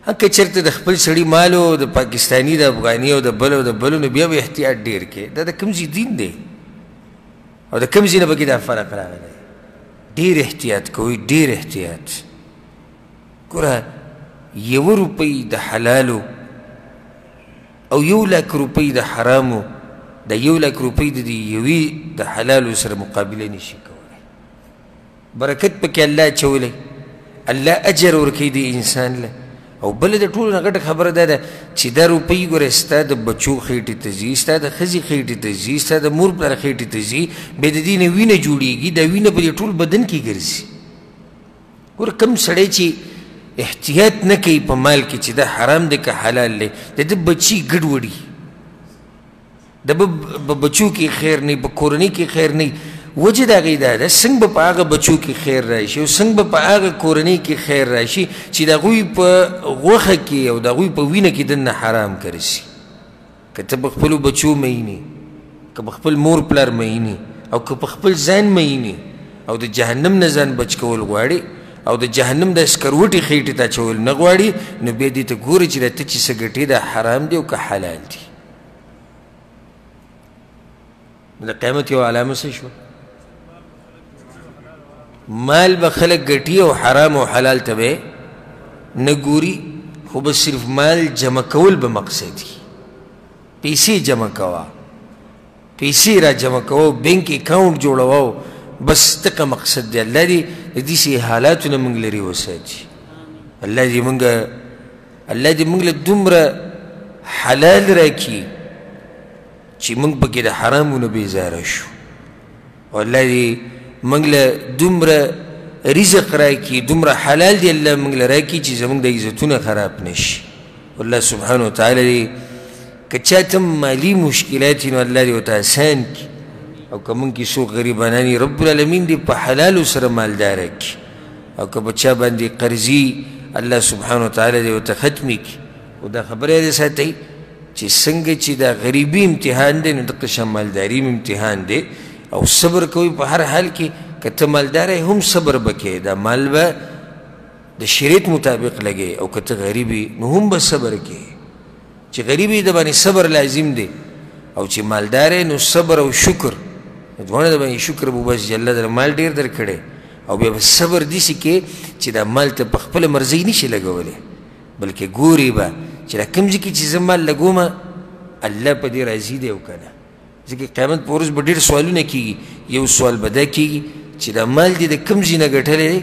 که چېرته د خپل سړي مالو د پاکستاني د افغاني او د بلو نو بیا به احتیاط ډېر کوې دا د کوم ځای دین دی او د کوم ځای نه پکې دا فرق راغلی ډېر احتیاط کوئ ډېر احتیاط ګوره 1 روپۍ د حلالو او 1 لاک روپۍ د حرامو د 1 لاک روپۍ د یوې د حلالو سره مقابله نشي کولی برکت پکې الله اچولی الله اجر ورکوي د انسان له او بله د ټولو نه غټه خبره دا ده چې دا روپۍ ګوره ستا د بچو خېټې ته ځي ستا د ښځې خېټې ته ځي ستا د مور پلار خېټې ته ځي بیا د دې نه وینه جوړېږي دا وینه په دې ټول بدن کې ګرځي ګوره کوم سړی چې احتیاط نه کوي په مال کې چې دا حرام دی که حلال دی د ده بچي ګډوډي د بچو کې خیر نه په کورنۍ کې خیر نه وجه د هغې دا ده څنګه به په هغه بچو کې خیر راشي او څنګه به په هغه کورنۍ کې خیر راشي چې د هغوی په غوښه کې او د هغوی په وینه کې دننه حرام کرسي که ته په خپلو بچو مینې که په خپل مور پلار مینې او که په خپل ځان مینې او د جهنم نه ځان بچ کول غواړې او د جهنم د سکروټې خېټې ته اچول نه غواړي نو بیا دې ته ګورې چې دا ته چې څه ګټې دا حرام دی او که حلال دی د قیامت یو علامه څه شوه مال به خلک ګټي او حرام او حلال ته به نه ګوري خو بس صرف مال جمع کول به مقصد وي پیسې جمع کوه پیسې را جمع کوه بینک اکاؤنټ جوړوه بس دغه مقصد دی الله دې د داسې حالاتو نه موږ لرې وساتي الله دې موږ له دومره حلال راکړي چې موږ پکې د حرامو نه بېزاره شو او الله دې موږ له دومره رزق راکړي دومره حلال دی الله موږ له راکړي چې زموږ د عزتونه خراب نه شي الله سبحانه وتعالی دې که چاته مالي مشکلات وي نو الله دې ورته اسان کړي او که موږ کې څوک غریبانان وي رب العالمین دې په حلالو سره مالداره کړي او که په چا باندې قرضي الله سبحانه وتعالی دې ورته ختمې کړي او دا خبره یې ساتئ چې څنګه چې دا غریبي امتحان دی نو دغه شان مالداري امتحان دی او صبر کوي په هر حال کې که ته مالدار یې هم صبر به کوې دا مال به د شریعت مطابق لګې او که ته غریب نو هم به صبر کوې چې غریب د باندې صبر لازم دی او چې مالدار نو صبر او شکر دواړه د باندې شکر به بس چې الله در مال ډېر درکړی او بیا به صبر داسې کې چې دا مال ته په خپله مرضۍ نشي لګولی بلکې ګوري به چې دا کوم ځای کې چې زه مال لګومه الله په دې راضي دی او که نه ځکه قیامت په ورځ به ډېر سوالونه کېږي یو سوال به دا کېږي چې دا مال دې د کوم ځای نه ګټلی دی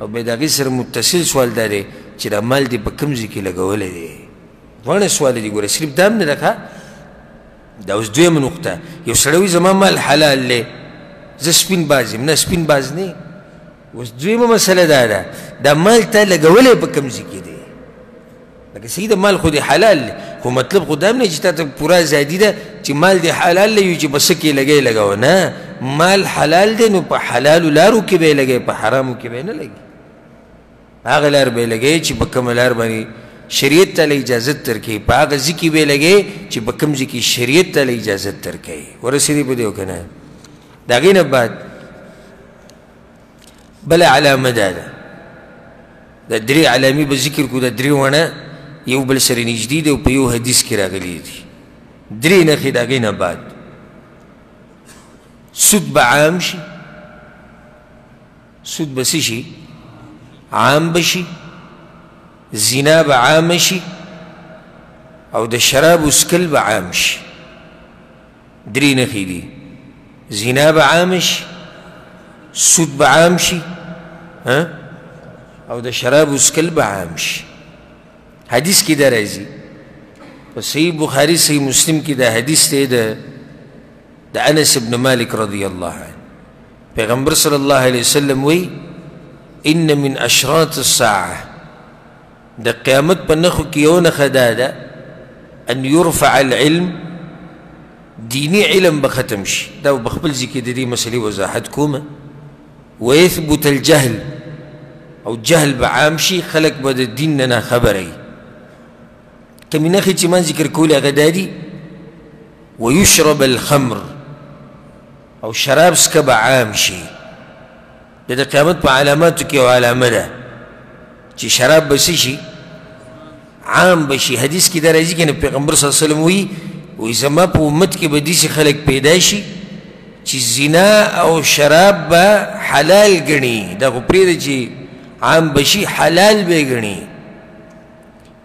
او بیا د هغې سره متصل سوال دا دی چې دا مال دې په کوم ځای کې لګولی دی دواړه سوال دي ګوره صرف دا هم نه ده دا اوس دویمه نقطه یو سړی وایي زما مال حلال دی زه سپین باز یم نه سپین باز نه اوس دویمه مسله دا ده دا مال تا لګولی په کوم ځای کې دی لکه صحیح د مال خو دې حلال دی خو مطلب خو دا هم نه چې تا ته پوره ازادي ده چې مال دې حلال دی چې په څه کې لګی لګوه نه مال حلال دی نو په حلالو لارو کې به یې لګی په حرامو کې به یې نه لګي هغه لار به یې لګی چې په کومه لار باندې شریعت ته اجازت درکوي په هغه ځای کې به یې لګی چې په کوم ځای کې شریعت ته اجازت درکوي ورسېدې په دې او که نه د هغې نه بعد بله علامه دا ده دا درې علامې به ذکر کړو دا درې وڼه یو بل سره نږدې دی او په یو حدیث کې راغلي دي درې نښې د هغې نه بعد سود به عام شي سود به څه شي عام به شي زنا به عام شي او د شرابو څکل به عام شي درې نښې دي زنا به عام شي سود به عام شي او د شرابو څکل به عام شي حدیث کې دا راځي په صحیح بخاري صحیح مسلم کې دا حدیث دی د انس بن مالک رضی الله عنه پیغمبر صلی الله علیه وسلم وی ان من اشراط الساعه د قیامت په نښو کې یو نښه دا ده ان یرفع العلم دینی علم به ختم شي دا به خپل ځای کې د دې مسلې وضاحت کومه ویثبت الجهل او جهل به عام شي خلک به د دین نه ناخبره وي کمې نښې چې ما ذکر کولې هغه دا دي ویشرب الخمر او شراب څکه به عام شي د قیامت په علاماتو کې یو علامه ده چې شراب به څه شي عام به شي حدیث کې دا راځي که پیغمبر صلی الله علیه وسلم وایي زما په امت کې به داسې خلک پیدا شي چې زنا او شراب به حلال ګڼي دا خو پرېږده چې عام به شي حلال به یې ګڼي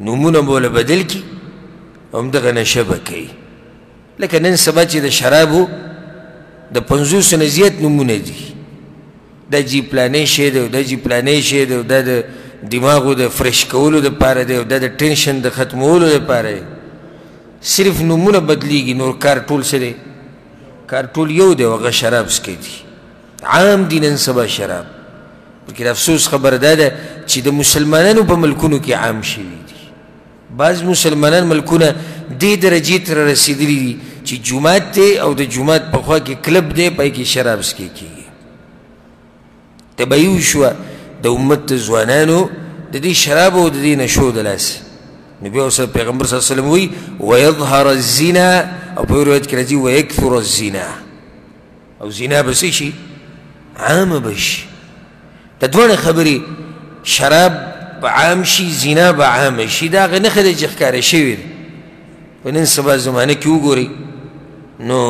نومونه به ورله بدل کړي همدغه نشه به کوي لکه نن سبا چې د شرابو د 50 نه زیات نومونه دي دا جی پلانې شی دی او دا جی پلانې شی دی او دا د دماغو د فرش کولو دپاره دی او دا د ټینشن د ختمولو دپاره دی صرف نومونه بدلیږي نور کار ټول څه دی کار ټول یو دی او هغه شراب څکي دي عام دي نن سبا شراب بلکې د افسوس خبره دا ده چې د مسلمانانو په ملکونو کې عام شوي دي بعض مسلمانان ملکونه دې درجې ته رسېدلي دي چې جومات دی او د جومات په خوا کې کلب دی پای کې شراب څکي کېږي طبیعي وشوه د امت د ځوانانو د دې شرابو او د دې نشو د لاسه نبي او پیغمبر صلی الله علیه وسلم وی ويظهر الزنا او په روایت کې راځي ويكثر الزنا او زنا به څه شي عامه به شي د دوه خبرې شراب به عام شي زنا به عامه شي دا هغه نښه ده چې ښکاره شوې ده په نن سبا زمانه کې وګورئ نو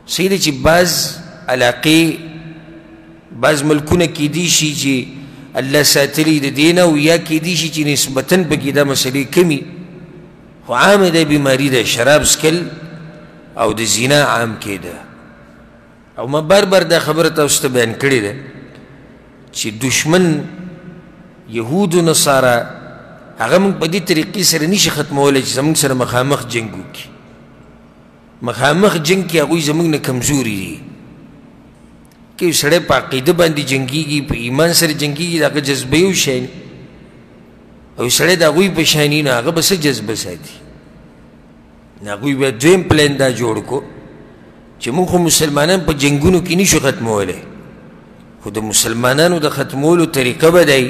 صحیح ده چې بعض علاقې بعض ملکونه کیدی شي چې الله ساتلی د دې نه او یا کیدی شي چې نسبتاً پکې دا مسلې کمي خو عامه دا بیماري ده شراب څکل او د زنا عام کېده او ما بار بار دا خبره تاسو ته بیان کړې ده چې دشمن یهود و نصارا هغه موږ په دې طریقې سره نشي ختمولی چې زموږ سره مخامخ جنګ وکړي مخامخ جنګ کې هغوی زموږ نه کمزوري دي که یو سړی په عقیده باندې جنګېږي په ایمان سره جنګېږي د هغه جذبه یو شی او سړی د هغوی په شاني نو هغه به څه جذبه ساتي نو هغوی بیا دویم پلان دا جوړ کړو چې موږ خو مسلمانان په جنګونو کې نشو ختمولی خو د مسلمانانو د ختمولو طریقه به دی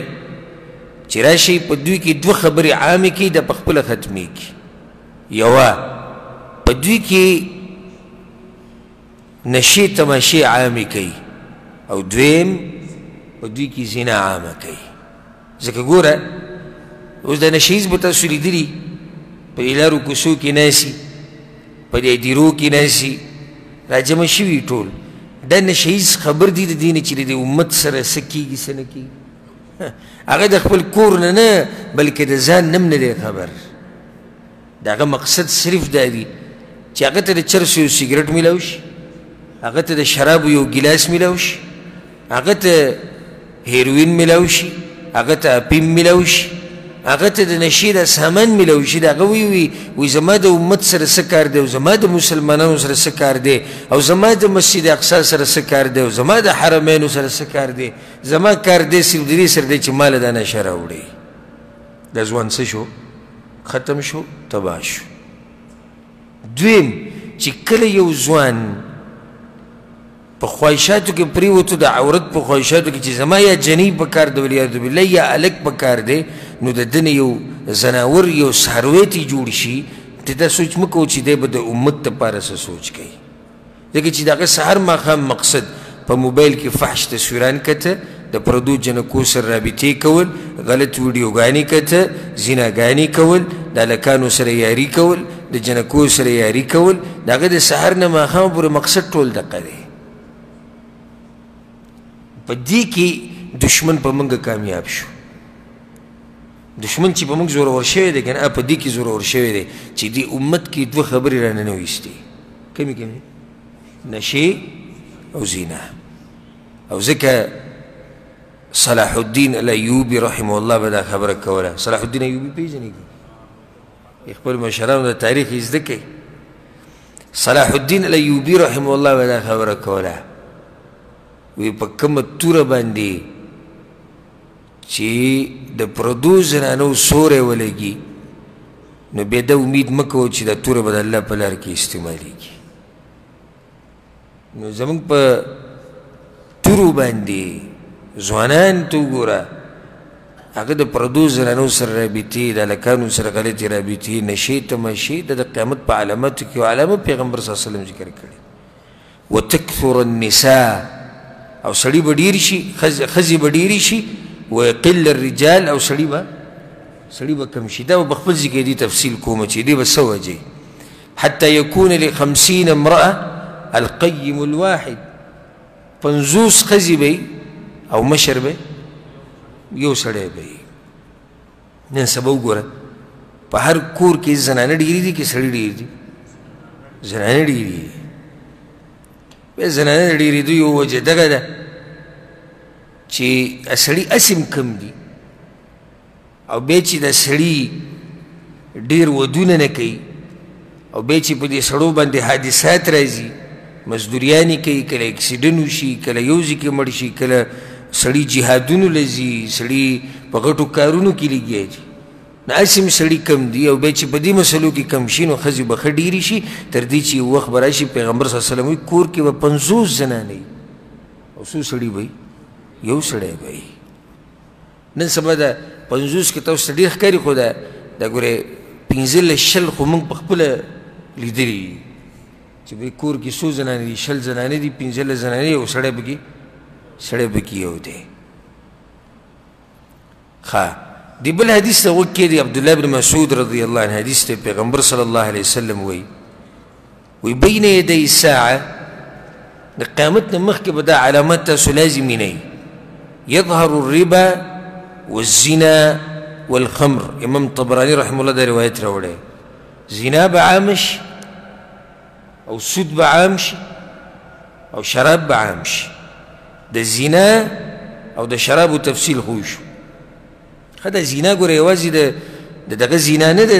چې راشئ په دوی کې دوه خبرې عامې کړي د په خپله ختمېږي یوه په دوی کې نشې تماشې عامې کوي او دویم په دوی کې زنا عامه کوي ځکه ګوره اوس د نشیز به تاسو لیدلي په دې لارو کوڅو کې ناسي په دې دیرو کې ناسي راجمع شوي ټول دا نشیز خبر دی د دې نه چې د امت سره څه کېږي څه نه کېږي هغه د خپل کور نه نه بلکې د ځان نه هم نه دی خبر د هغه مقصد صرف دا دی چې هغه ته د چرسو یو سګرټ میلاو شي هغه ته د شرابو یو ګیلاس میلاو شي هغه ته هیروین میلاو شي هغه ته اپیم میلاو شي هغه ته د نشې د سامان میلاو شي د هغه وی زما د امت سره څه کار دی او زما د مسلمانانو سره څه کار دی او زما د مسجد اقصی سره څه کار دی او زما د حرمینو سره څه کار دی زما کار دی صرف د دې سره دی چې ماله دا نشه راوړي دا ځوان څه شو ختم شو تباه شو دویم چې کله یو ځوان په خواهشاتو کې پریوتو د عورت په خواهشاتو کې چې زما یا جنۍ په کار دی والعیاذ بالله یا الک په کار دی نو د ده نه یو زناور یو څاروی تی جوړ شي ته دا سوچ مه کوو چې دی به د امت دپاره څه سوچ کوي ځکه چې د هغه سهار ماښام مقصد په موبایل کې فحش تصویران کته د پردو جنکو سره رابطې کول غلط ویډیوګانې کته زیناګانې کول د هلکانو سره یاري کول د جنکو سره یاري کول د هغه د سهار نه ماښام پورې مقصد ټول دقه دی په دې کې دشمن په موږ کامیاب شو دشمن چې په موږ زورور شوی دی که نه په دې کې زورور شوی دی چې دې امت کې دوه خبرې رانه نه ویستې کمې کمې نشې او زینا او ځکه صلاح الدین الایوبي رحمه الله به دا خبره کوله صلاح الدین ایوبي پېژنې خپل مشرانو د تاریخ یې زده کوي صلاح الدین الایوبي رحمه الله به دا خبره کوله وی په کومه توره باندې چې د پردو زنانو سوری ولګي نو بیا دا امید مه کوو چې دا توره به د الله په لار کې استعمالیږي نو زموږ په تورو باندې ځوانان ته وګوره هغه د پردو زنانو سره رابطې د هلکانو سره غلطې رابطې نشې تماشې د قیامت په علاماتو کې یو علامه پیغمبر صلی الله علیه وسلم ذکر کړی وتکثر النساء او سړی به ډېر شي ښځې به ډېرې شي ويقل الرجال او سړی به کم شي دا به خپل ځای کې دې تفصیل کومه چې دې به څه وجې حتی یکون ل50 امرأة القیم الواحد 50 ښځې به او مشر به یو سړی به نن سبا وګوره په هر کور کې زنانه ډېرې دي که سړي ډېر دي زنانه ډېرې دي بیا زنانه ډېرې دي یو وجه دغه ده چې سړي اسم کم دي او بیا چې د سړي ډېر ودونه نه کوي او بیا چې په دې سړو باندې حادثات راځي مزدوریانې کوي کله اکسیډنټ وشي کله یو ځای کې مړ شي کله سړي جهادونو له ځي سړي په غټو کارونو کې لګیا دي نو اسم سړي کم دي او بیا چې په دې مسلو کې کم شي نو ښځې به ښه ډېرې شي تر دې چې یو وخت به راشي پیغمبر صلی الله علیه وسلم وایي کور کې به 50 زنانې او څو سړي به یو سړی به نن سبا د 50 کې تاسو ډېر ښکاري خو دا ګورې 15 شل خو موږ په خپله لیدلي چې به کور کې څو زنانې دي 20 زنانې دي 15 زنانې یو سړی پکې یو دی ښه دی بل حدیث ته غوږ کېږدي عبدالله بن مسعود رضی الله عنه حدیث ته پیغمبر صلی الله علیه وسلم وایي بین یدی الساعه د قیامت نه مخکې به دا علامات تاسو لازمي نه يظهر الربا والزنا والخمر. امام طبراني رحمه الله دا روایت راوړی زنا به عام شي او سود به عام شي او شراب به عام شي. د زنا او د شرابو تفصیل خو شو. ښه د زنا ګوره یوازې د دغه زنا نه ده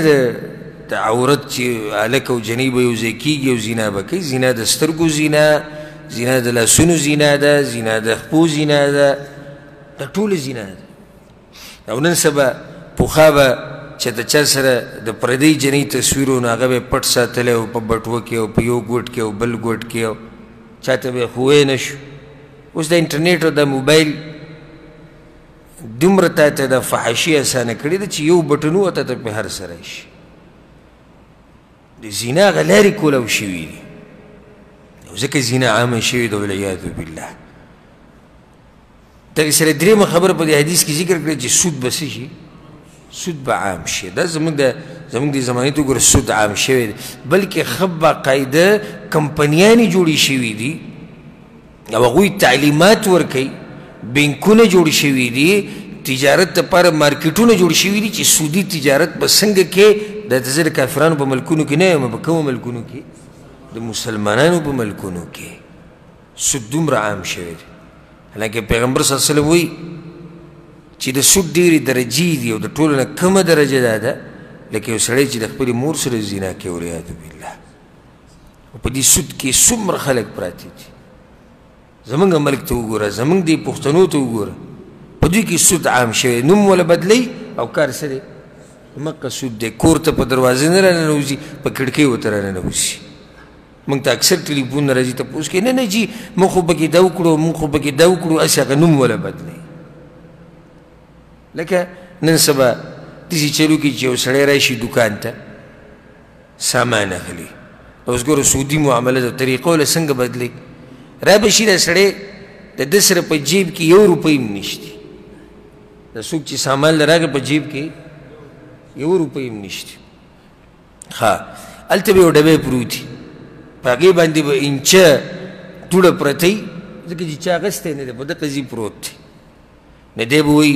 د عورت چې هلک او جنۍ به یو ځای کېږي او زنا به کوي. زنا د سترګو زنا، زنا د لاسونو زنا ده، زنا د خپو زنا ده، دا ټوله زنا ده. او نن سبا پخوا به چې د چا سره د پردۍ جنۍ تصویر و نو هغه به یې پټ ساتلی او په بټوه کې او په یو ګوټ کې او بل ګوټ کې او چا ته به یې ښوی نه شو. اوس د انټرنیټ او د موبایل دومره تا ته د فحاشي اسانه کړې ده چې یو بټن وته ته پې هر څه راشي. د زنا هغه لارې کولاو شوي دي او ځکه زنا عامه شوې ده والعیاذ بالله. دغې سره درېیمه خبره په دې حدیث کې ذکر کړې چې سود به څه شي؟ سود به عام شي. دا زموږ د زمانې ته وګوره سود عام شوی دی، بلکې ښه باقاعده کمپنیانې جوړې شوي دي او هغوی تعلیمات ورکوي، بینکونه جوړ شوي دي، تجارت دپاره مارکیټونه جوړ شوي دي چې سودي تجارت به څنګه کې. دا د زه د کافرانو په ملکونو کې نه یم، په کومو ملکونو کې؟ د مسلمانانو په ملکونو کې سود دومره عام شوی دی. حالانکه پیغمبر صلی الله علیه وسلم وایي چې د سود ډېرې درجې دي او د ټولو نه کمه درجه دا ده لکه یو سړی چې د خپلې مور سره زنا کوي والعیاذ بالله. او په دې سود کې څومره خلک پراته دي. زمونږ ملک ته وګوره، زمونږ دې پښتنو ته وګوره، په دوی کې سود عام شوی، نوم وله بدلی او کار څه دی؟ مکه سود دی. کور ته په دروازې نه راننوځي، په کړکۍ ورته راننوځي. موږ ته اکثر ټلیفونونه راځي تپوس کوي، نه نه جي موږ خو پکې دا وکړو، موږ خو پکې دا وکړو، هسې هغه نوم وله بدلی. لکه نن سبا داسې چلو کې چې یو سړی راشي دوکان ته سامان اخلي، اوس ګوره سودي معامله ده، طریقه وله څنګه بدلی؟ را به شي دا سړی د ده سره په جیب کې 1 روپۍ هم نشته. د څوک چې سامان له راغی په جیب کې 1 روپۍ هم نشته. ښه هلته به یو ډبی پروت وي، په هغې باندې به انچه توړه پرته وي، ځکه چې چا اخیستی نه دی، په دغه ځای پروت دی. نو دی به وایي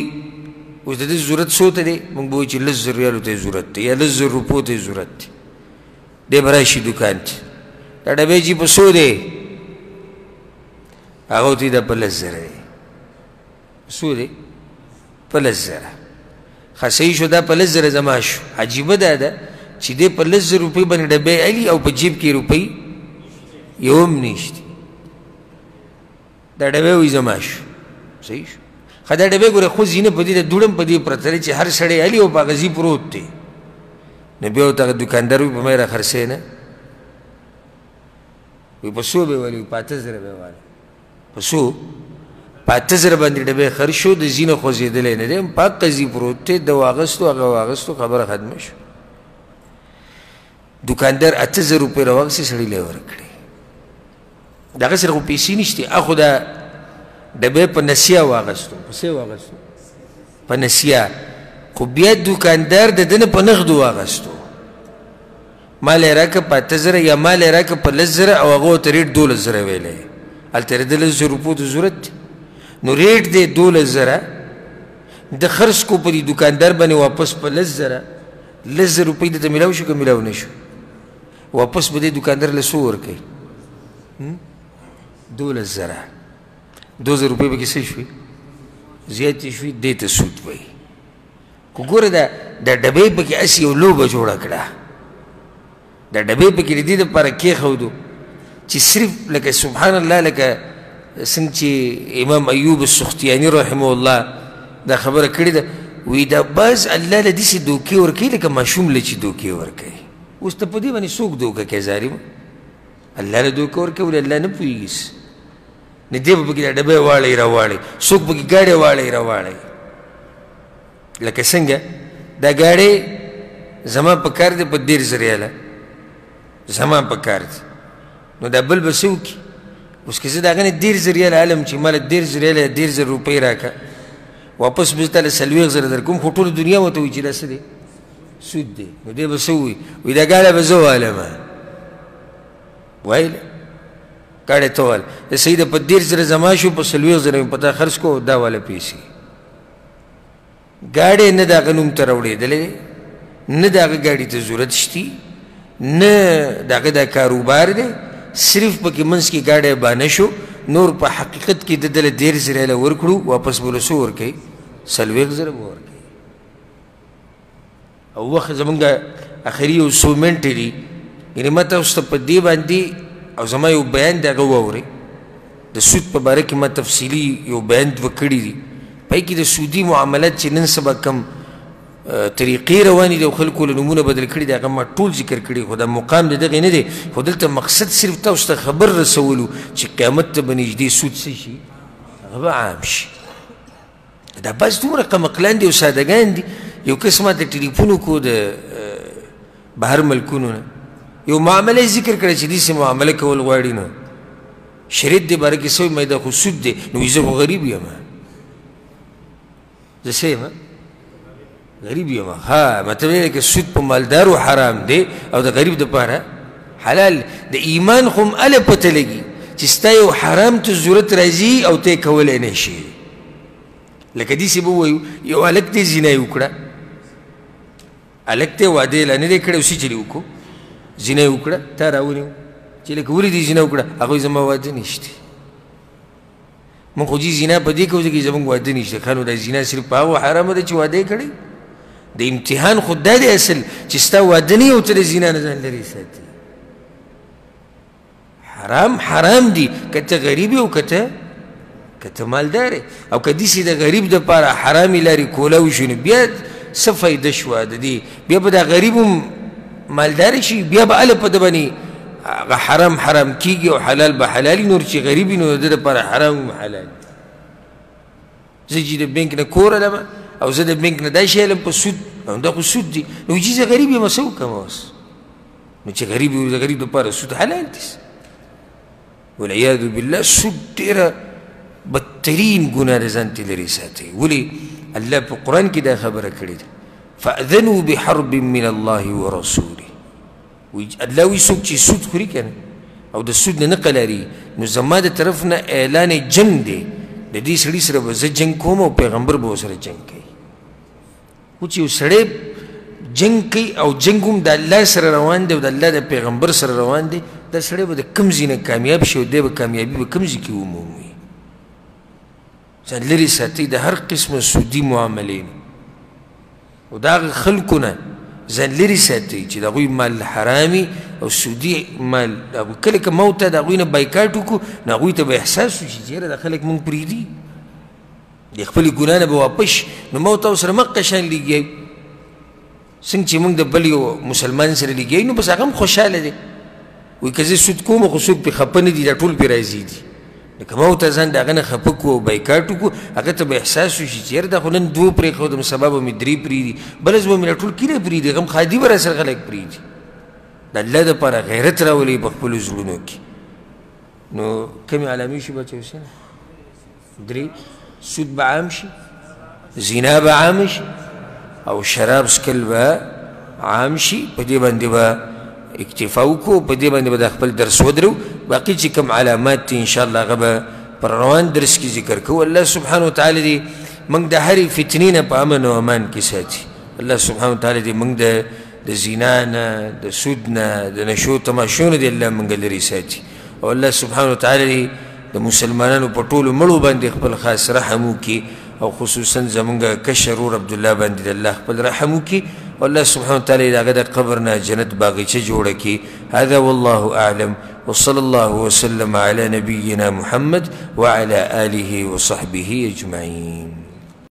اوس د دې ضرورت څو ته دی؟ موږ به وایو چې 10,000 ریالو ته یې ضرورت دی یا 10,000 روپو ته یې ضرورت دی. دی به راشي دوکان ته، دا ډبی چې په څو دی؟ هغه ورته دا په 10,000 دی. څو دی؟ په 10,000. ښه صحیح شو، دا په 10,000 زما شو. عجیبه دا ده چې دی په 10,000 روپۍ باندې ډبی علي او په جیب کې روپۍ یو هم نشته. دا ډبی وایي زما شو. صحیح شو. ښه دا ډبی ګوره خو ځینې په دې د دوړم په دې پرته دی چې هر سړی علي او په هغه ځي پروت دی. نو بیا ورته هغه دوکاندار وایي په ما یې را خرڅوې نه؟ وایي په څو به یې والي؟ په 8,000 به یې والي. په څو؟ په 8,000 باندې ډبی خرڅ شو، د ځینه خوځېدلی نه دی، په هغه ځي پروت دی. د واغستو هغه واغستو، خبره ختمه شو. دوکاندار 8,000 روپۍ راواخېستې، سړي له یې ورکړې. د هغه سره خو پیسې نشتې، اخو دا ډبی په نسیه واغستو. په څه واغستو؟ په نسیه. خو بیا دوکاندار د ده نه په نغدو واغستو. مال یې راکړه په 8,000 یا مال یې راکړه په 10,000 او هغه ورته ریټ 12,000 ویلی. هلته یې د 10,000 روپو ته ضرورت دی، نو ریټ دی 12,000. د خرڅ کو په دې دوکاندار باندې واپس په 10,000 روپۍ دته میلاو شو که میلاو نه شو؟ واپس به دې دوکاندار له څو ورکوي؟ 2,000 روپۍ به کې څه شوي؟ زیاتې شوي، دې ته سود وایي. خو ګوره دا ډبۍ پکې هسې یو لوبه جوړه کړه. دا ډبۍ پکې د دې دپاره کېښودو چې صرف لکه سبحان الله لکه څنګه چې امام ایوب السختیاني رحمه الله دا خبره کړې ده، وایي دا بعض الله له داسې دوکې ورکوي لکه ماشوم له چې دوکې ورکوي. اوس ته په دې باندې څوک دوکه کوي؟ ظالم الله له دوکه ورکوي، ولې الله نه پوهېږي؟ نه دی به پکې دا ډبۍ واړئ راواړئ، څوک پکې ګاډۍ واړئ راواړئ. لکه څنګه دا ګاډۍ زما په کار دی په 10,000 ریاله، زما په کار دی، نو دا بل به څه وکړي؟ اوس که زه د هغه نه 10,000 ریاله علم چې ماله 10,000 ریاله یا 10,000 روپۍ راکړه، واپس به زه تاله 40,000 درکوم، خو ټوله دنیا ورته وایي چې دا څه دی؟ سود دی. نو دی به څه ووایي؟ وایي دا ګاډۍ به زه والمه. وایله گاڑی توال د سید په 10,000 زما شو په 40,000 مې پتا خرڅ کو دا والا پیسې گاڑی نه د هغه نوم ته راوړېدلی نه د هغه ګاډي ته ضرورت شتي نه د هغه دا کاروبار دی صرف پکې منځ کې ګاډی بانه شو نور په حقیقت کې د دله 10,000 ورکړو واپس به له څو ورکوي 40,000 به ورکوي او وخت زمونږ اخري یو څو منټې دي یعنې ما تاسو ته په دې باندې او زما یو بیان دی هغه واورئ د سود په باره کې ما تفصیلي یو بیان دوه کړي دي پای کې د سودي معاملات چې نن سبا کم طریقې روانې دي او خلکو له نومونه بدل کړي دي هغه ما ټول ذکر کړي خو دا مقام د دغې نه دی خو دلته مقصد صرف تاسو ته خبر رسولو چې قیامت ته به نږدې سود څه شي هغه به عام شي دا بس دومره قمقلان دي او سادهګان دي یو کس ما ته ټلیفون وکړو د بهر ملکونو نه یو معامله ذکر کړی چې داسې معامله کول غواړي نو شریعت دې باره کې څه وایي دا خو سود دی نو وایي زه خو غریب یم زه څه یم غریب یم ها مطلب یې که سود په مالدارو حرام دی او د غریب دپاره حلال د ایمان خو هم هله پته لګي چې ستا یو حرام ته ضرورت راځي او ته یې کولی نه شي لکه داسې به ووایو یو هلک دی زنا یې وکړه هلک ته یې واده یې لا نه دی کړی اوس یې چلې وکړو زنا یې وکړه تا راونیو چې لکه ولې دې زنا وکړه هغوی زما واده نشته مونږ خو جي زنا په دې کوو چې زمونږ واده نشته ښه نو دا زنا صرف په هغو حرامه ده چې واده یې کړی د امتحان خود دا دی اصل چې ستا واده نه یو ته د زنا نه ځان لرې ساتي حرام حرام دي که ته غریب یې او که ته مالدار یې او که داسې د غریب دپاره حرامې لارې کولاو شي نو بیا څه فایده شوه د دې بیا به دا غریب هم مالدار شي بیا به هله په ده باندې هغه حرام حرام کېږي او حلال به حلالي نور چې غریب وي نو د ده دپاره حرام هم حلال زه چې د بینک نه کور علمه او زه د بینک نه دا شی علم په سود دا خو سود دي نو چې زه غریب یم څه وکړم اوس نو چې غریب وي د غریب دپاره سود حلال دي والعیاذ بالله سود ډېره بدترین ګناه د ځان ته لرې ساتئ ولې الله په قرآن کې دا خبره کړې ده فأذنوا بحرب من الله ورسوله الله وی څوک چې سود خوري که نه او د سود نه نقل لري نو زما د طرف نه اعلان جنگ دی د دې سړي سره به زه جنګ کوم او پیغمبر به ورسره جنګ کوي خو چې یو سړی جنګ کوي او جنګ هم د الله سره روان دی او د الله د پیغمبر سره روان دی دا سړی به د کوم ځای نه کامیاب شي او دی به کامیابي به کوم ځای کې ومومي ځان لرې ساتئ د هر قسمه سودي معاملې نه او د هغه خلکو نه ځان لرې ساتئ چې د هغوی مال حرامي او سودي مال کله که موت ته د هغوی نه بایکاټ وکړو نو هغوی ته به احساس وشي چې یاره دا خلک مونږ پرېږدي د خپلې ګناه نه به واپس نو موت او سره مقه شان لګیایو څنګه چې مونږ د بل یو مسلمان سره لګیایو نو بس هغه هم خوشحاله دی وایي که زه سود کوم خو څوک پرې خفه نه دي دا ټول پرې راضي دي لکه موت ته ځان د هغه نه خفه کړو او بایکاټ وکړو هغه ته به احساس وشي چې یاره دا خو نن 2 پرېښودم سبا به مې 3 پرېږدي بله ورځ به مې ټول کیله پرېږدي هغه هم خادي به راسره خلک پرېږدي د الله دپاره غیرت راولي په خپلو زړونو کې نو کمې علامې شي بچه حسین 3 سود به عام شي زنا به عام شي او شراب څکل به عام شي په دې باندې به اکتفا وکړو په دې باندې به د خپل درس ودرو باقي چې کوم علامات دي انشاءالله هغه به پر روان درس کې ذکر کوو الله سبحانه وتعالی دې موږ د هرې فتنې نه په امن او امان کې ساتي الله سبحانه وتعالی دې موږ د زنا نه د سود نه د نشو تماشو نه دې الله موږ لرې ساتي او الله سبحانه وتعالی د مسلمانانو په ټولو مړو باندې خپل خاص رحم وکړي او خصوصا زمونږ کشر ورور عبدالله باندې د الله خپل رحم وکړي والله سبحانه وتعالى د هغه د قبر نه جنت باغچه جوړه کړي هذا والله اعلم وصلى الله وسلم على نبينا محمد وعلى آله وصحبه أجمعين.